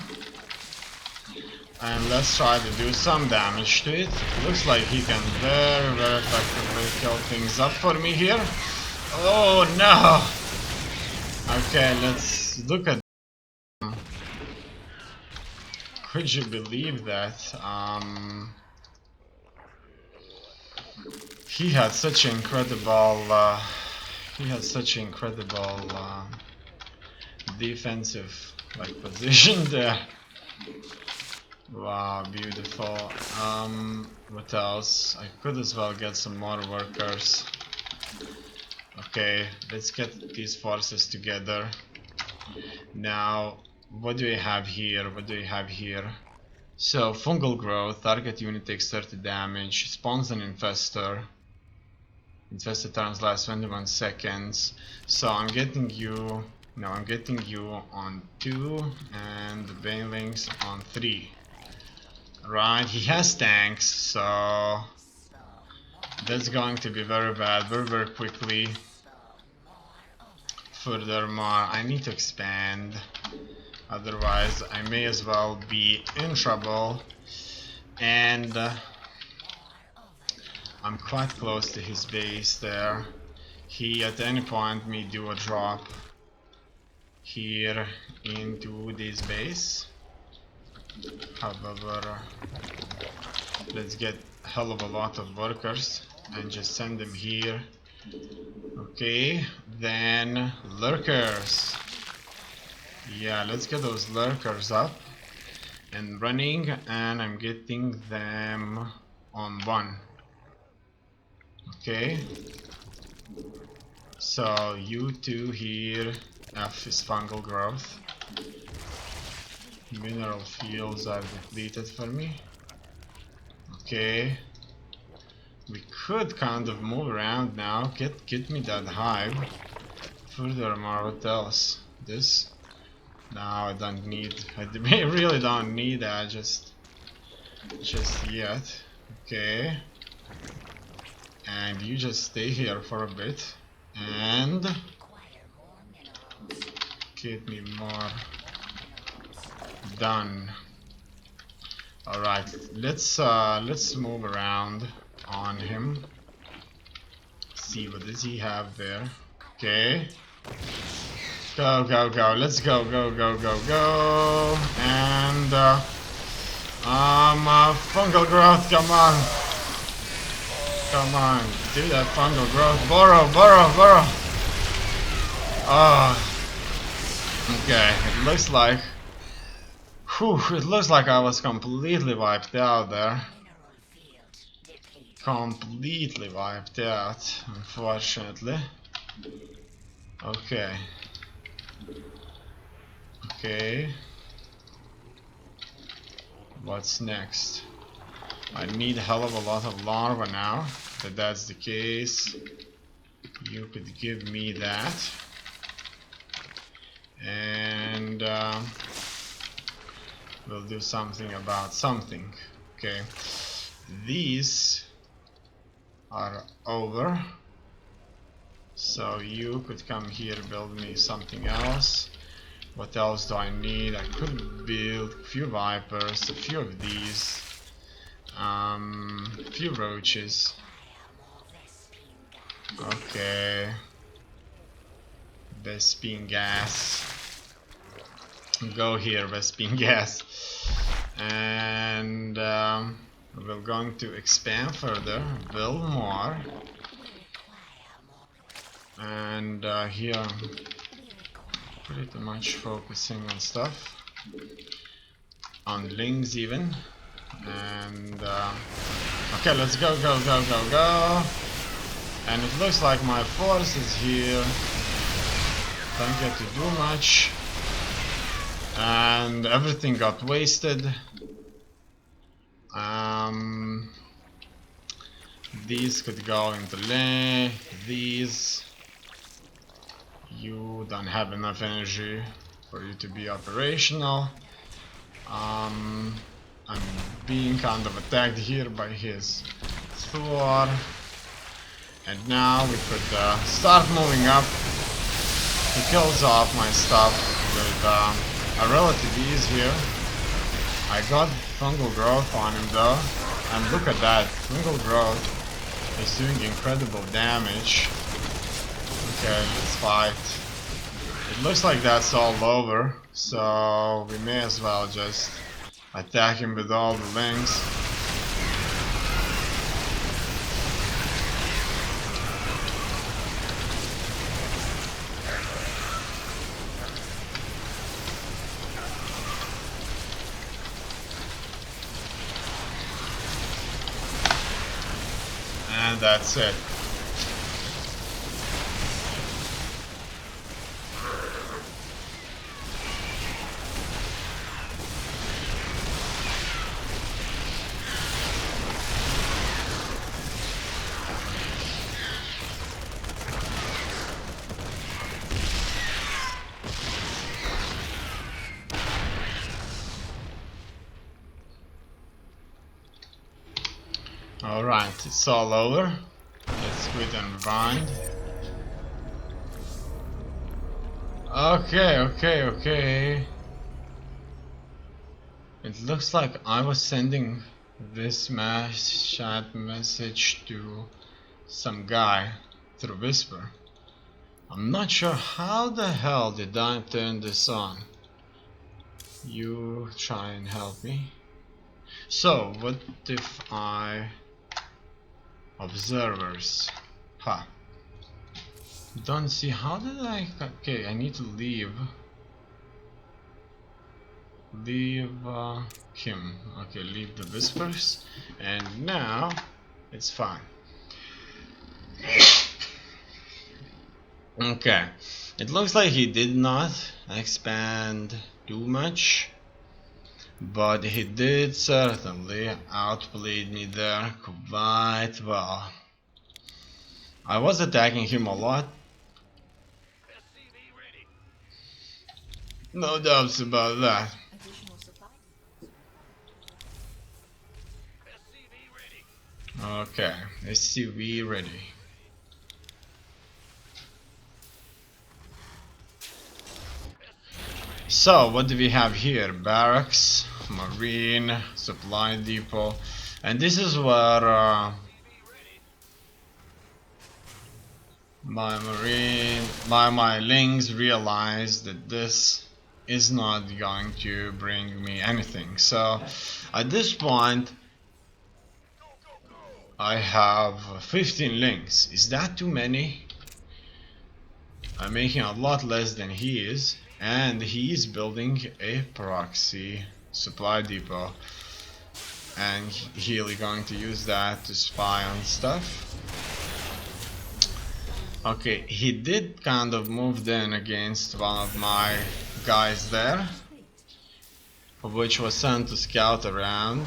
and let's try to do some damage to it. Looks like he can very, very effectively kill things up for me here. Oh no! Okay, let's look at them. Could you believe that? He had such incredible defensive position there. Wow, beautiful. What else? I could as well get some more workers. Okay, let's get these forces together. Now, what do we have here? What do we have here? So, fungal growth, target unit takes 30 damage, spawns an infestor. Infested turns last 21 seconds. So I'm getting you, no, I'm getting you on 2 and the banelings on 3. Right, he has tanks, so that's going to be very bad, very, very quickly. Furthermore, I need to expand, otherwise I may as well be in trouble. And I'm quite close to his base there. He at any point may do a drop here into this base. However, let's get a hell of a lot of workers and just send them here. Okay, then lurkers. Yeah, let's get those lurkers up and running, and I'm getting them on 1. Okay, so you two here. F is fungal growth. Mineral fields are depleted for me. Okay, we could kind of move around now. Get me that hive. Furthermore, what else? This? No, I don't need. I really don't need that just yet. Okay, and you just stay here for a bit and get me more done. All right, let's move around on him. See what does he have there. Okay, go, go, go. Let's go, go, go, go, go. And fungal growth. Come on, come on. Do that fungal growth. Burrow, burrow, burrow. Oh, okay. It looks like. Whew, it looks like I was completely wiped out there. Completely wiped out, unfortunately. Okay. Okay. What's next? I need a hell of a lot of larvae now. If that's the case, you could give me that. And we'll do something about something. Okay. These are over. So you could come here, build me something else. What else do I need? I could build a few vipers, a few of these, a few roaches. Okay. Vespine gas. Go here, Vespine gas. And We're going to expand further, build more, We require more. and here I'm We require. pretty much focusing on stuff, on links even, and okay, let's go, go, go, go, go, and it looks like my force is here, don't get to do much, and everything got wasted. These could go into lane, these, you don't have enough energy for you to be operational. I'm being kind of attacked here by his Thor, and now we could start moving up. He kills off my stuff with a relative ease here. I got fungal growth on him though, and look at that, fungal growth is doing incredible damage. Okay, let's fight. It looks like that's all over, so we may as well just attack him with all the links. And that's it. Alright, it's all over. Let's quit and grind. Okay. It looks like I was sending this chat message to some guy through Whisper. I'm not sure how the hell did I turn this on. You try and help me. So, what if I... Observers. Ha. Don't see, how did I... Okay, I need to leave. Leave him. Okay, leave the Whispers. And now, it's fine. Okay. It looks like he did not expand too much. But he did certainly outplayed me there quite well. I was attacking him a lot. No doubts about that. Okay, SCV ready. So, what do we have here? Barracks, Marine, Supply Depot, and this is where my links realized that this is not going to bring me anything. So, at this point, I have 15 links. Is that too many? I'm making a lot less than he is, and he is building a proxy supply depot, and he's going to use that to spy on stuff. Okay, he did kind of move in against one of my guys there, which was sent to scout around.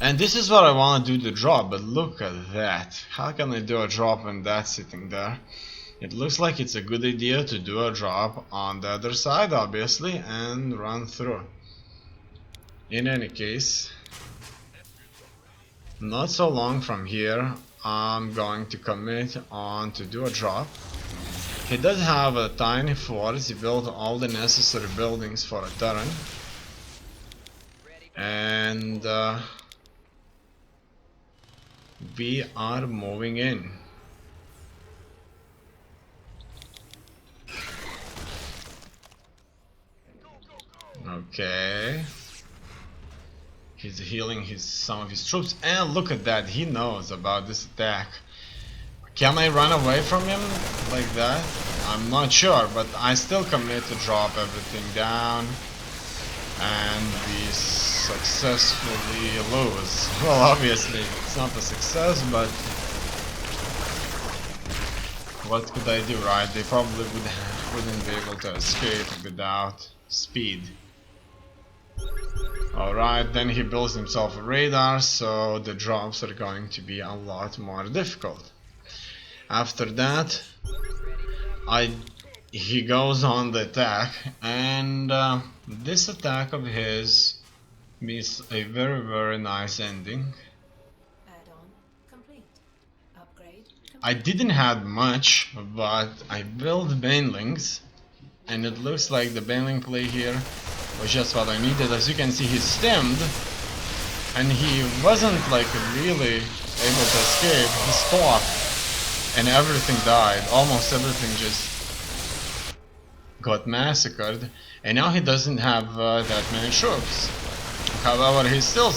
And this is what I want to do, the drop, but look at that. How can I do a drop when that's sitting there? It looks like it's a good idea to do a drop on the other side, obviously, and run through. In any case, not so long from here, I'm going to commit on to do a drop. He does have a tiny force, he built all the necessary buildings for a turret. And we are moving in. Okay. He's healing some of his troops, and look at that, he knows about this attack. Can I run away from him like that? I'm not sure, but I still commit to drop everything down and we successfully lose. Well, obviously it's not a success, but what could I do, right? They probably wouldn't be able to escape without speed. Alright, then he builds himself a radar, so the drops are going to be a lot more difficult. After that, he goes on the attack, and this attack of his meets a very nice ending. Add-on complete. Upgrade complete. I didn't have much, but I built banelings, and it looks like the baneling play here was just what I needed. As you can see, he's stemmed, and he wasn't like really able to escape. He stopped, and everything died. Almost everything just got massacred, and now he doesn't have that many troops. However, he still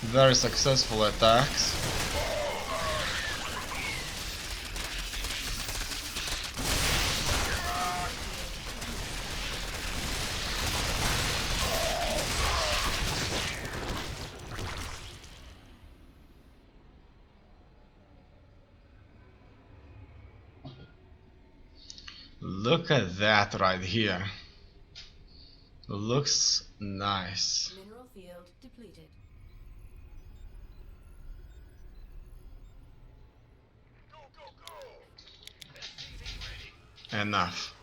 very successful attacks. Look at that right here. Looks nice. Mineral field depleted. Enough.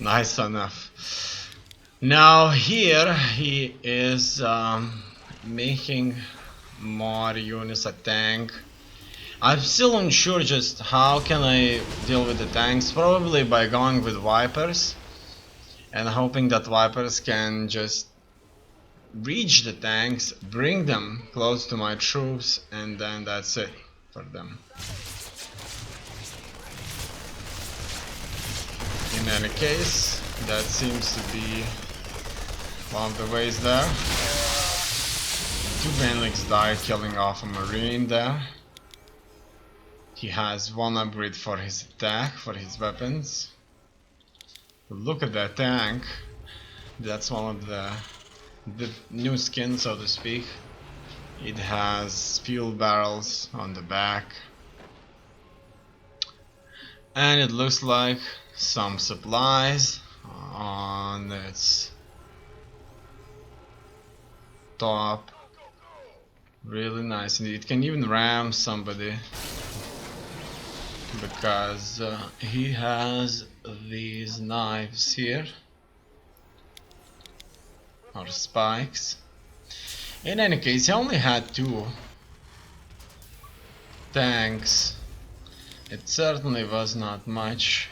Nice enough. Now here he is making more units a tank. I'm still unsure just how can I deal with the tanks. Probably by going with Vipers and hoping that Vipers can just reach the tanks, bring them close to my troops, and then that's it for them. In any case, that seems to be one of the ways there. 2 banelings died, killing off a marine there. He has 1 upgrade for his attack, for his weapons. Look at that tank. That's one of the new skins, so to speak. It has fuel barrels on the back. And it looks like some supplies on its top. Really nice. It can even ram somebody because he has these knives here, or spikes. In any case, he only had 2 tanks. It certainly was not much.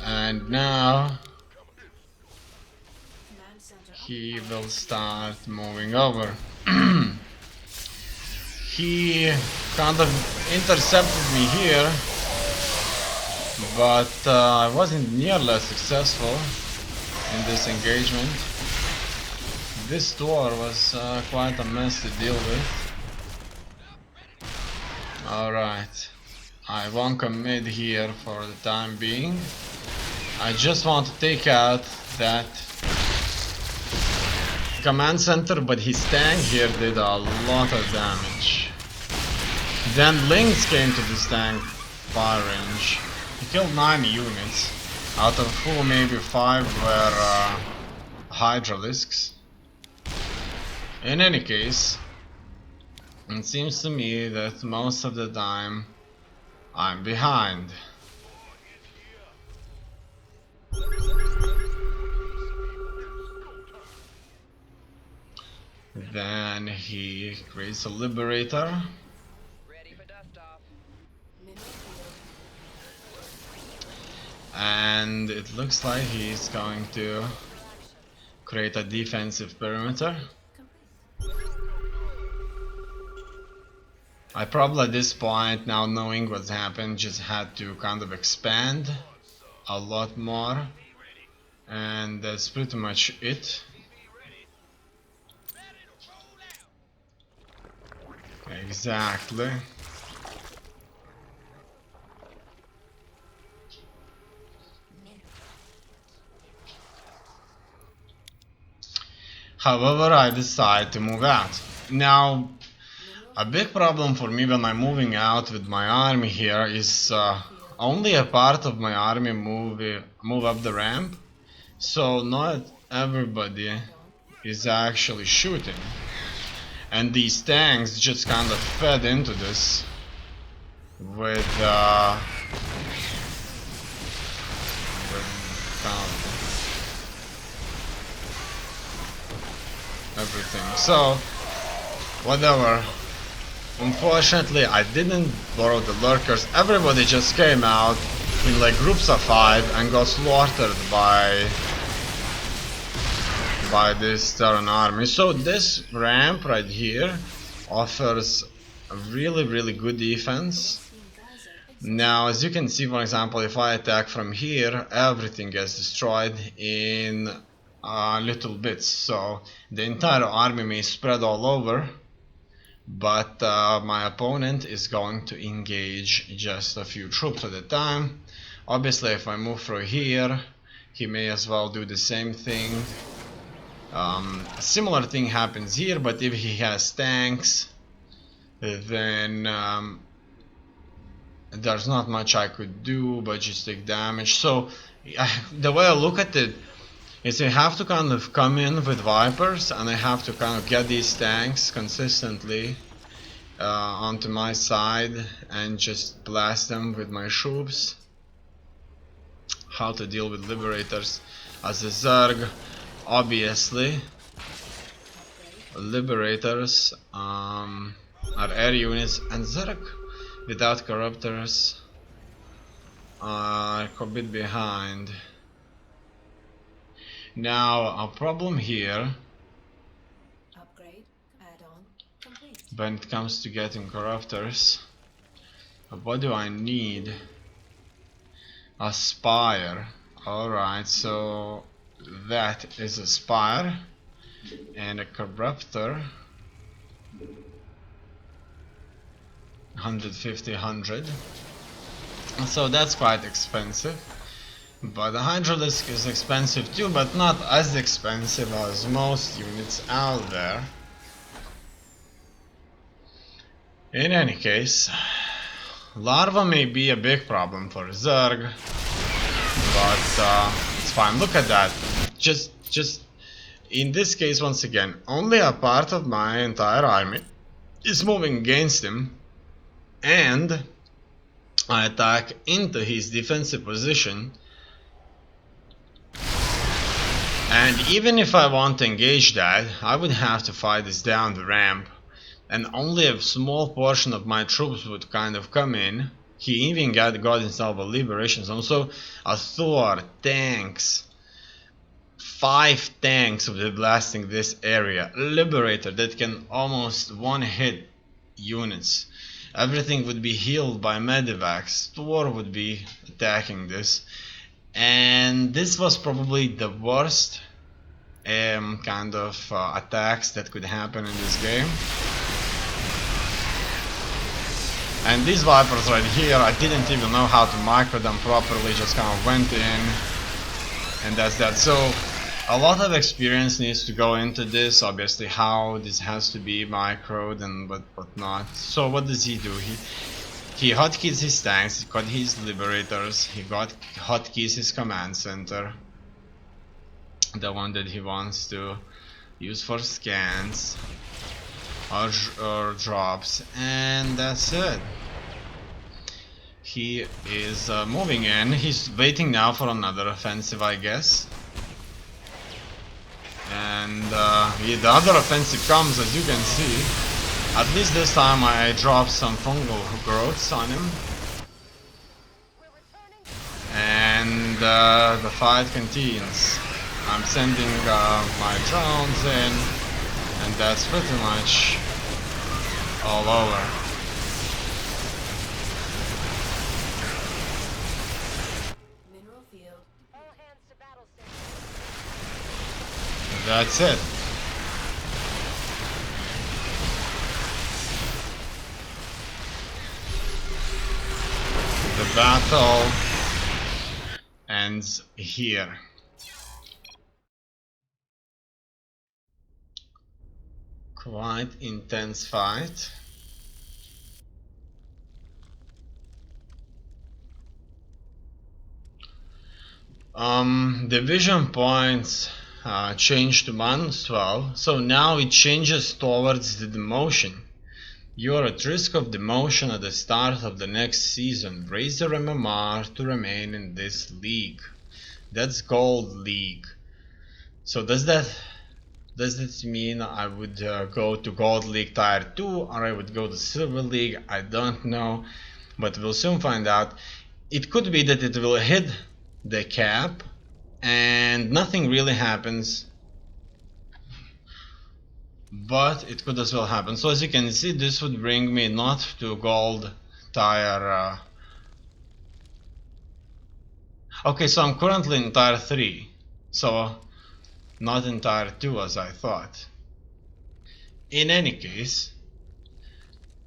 And now Command center he will start moving over. He kind of intercepted me here, but I wasn't nearly as successful in this engagement. This door was quite a mess to deal with. Alright, I won't commit here for the time being. I just want to take out that command center, but his tank here did a lot of damage. Then Lynx came to this tank fire range. He killed 9 units, out of whom maybe 5 were Hydralisks. In any case, it seems to me that most of the time I'm behind. Then he creates a Liberator. Ready for dust off. mineral field And it looks like he's going to create a defensive perimeter. complete. I probably at this point, now knowing what's happened, just had to kind of expand a lot more. And that's pretty much it. Exactly. However, I decide to move out. Now, Mineral a big problem for me when I'm moving out with my army here is only a part of my army move up the ramp, so not everybody add-on is actually shooting. And these tanks just kind of fed into this with kind of everything. So, whatever. Unfortunately, I didn't borrow the lurkers. Everybody just came out in like groups of 5 and got slaughtered by this Terran army. So this ramp right here offers a really good defense. Now, as you can see, for example, if I attack from here, everything gets destroyed in little bits. So the entire army may spread all over, but my opponent is going to engage just a few troops at a time. Obviously, if I move through here, he may as well do the same thing. A similar thing happens here, but if he has tanks, then there's not much I could do but just take damage. So the way I look at it is I have to kind of come in with Vipers and I have to kind of get these tanks consistently onto my side and just blast them with my troops. How to deal with Liberators as a Zerg. Obviously, Liberators are air units, and Zerg without Corruptors are a bit behind. Now, a problem here upgrade add-on complete. when it comes to getting Corruptors. What do I need? A Spire. Alright, so that is a Spire and a Corruptor. 150, 100. So that's quite expensive. But the Hydralisk is expensive too, but not as expensive as most units out there. In any case, Larva may be a big problem for Zerg, but it's fine. Look at that. Just in this case, once again, only a part of my entire army is moving against him, and I attack into his defensive position. And even if I want to engage that, I would have to fight this down the ramp, and only a small portion of my troops would kind of come in. He even got himself a liberation zone, so a Thor, tanks, 5 tanks would be blasting this area. Liberator that can almost one-hit units. Everything would be healed by medivacs. Thor would be attacking this. And this was probably the worst kind of attacks that could happen in this game. And these Vipers right here, I didn't even know how to micro them properly, just kind of went in, and that's that. So a lot of experience needs to go into this, obviously how this has to be microed and whatnot. So what does he do? He hotkeys his tanks, he got his Liberators, he got hotkeys his command center, the one that he wants to use for scans or drops, and that's it. He is moving in. He's waiting now for another offensive, I guess. And the other offensive comes, as you can see. At least this time I dropped some fungal growths on him. And the fight continues. I'm sending my drones in, and that's pretty much all over. Mineral field. All hands to battle That's it. battle ends here. Quite intense fight. The vision points changed to -12, so now it changes towards the demotion. You are at risk of demotion at the start of the next season. Raise your MMR to remain in this league. That's Gold League. So does that mean I would go to Gold League Tier 2 or I would go to Silver League? I don't know, but we'll soon find out. It could be that it will hit the cap and nothing really happens, but it could as well happen. So as you can see, this would bring me not to Gold Tier. Okay, so I'm currently in Tier 3, so not in Tier 2 as I thought. In any case,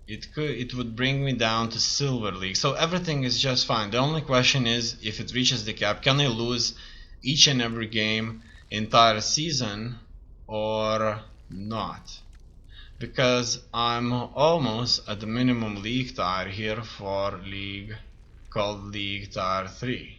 it would bring me down to Silver League, so everything is just fine. The only question is, if it reaches the cap, can I lose each and every game entire season or not? Because I'm almost at the minimum league tier here for league called League Tier 3.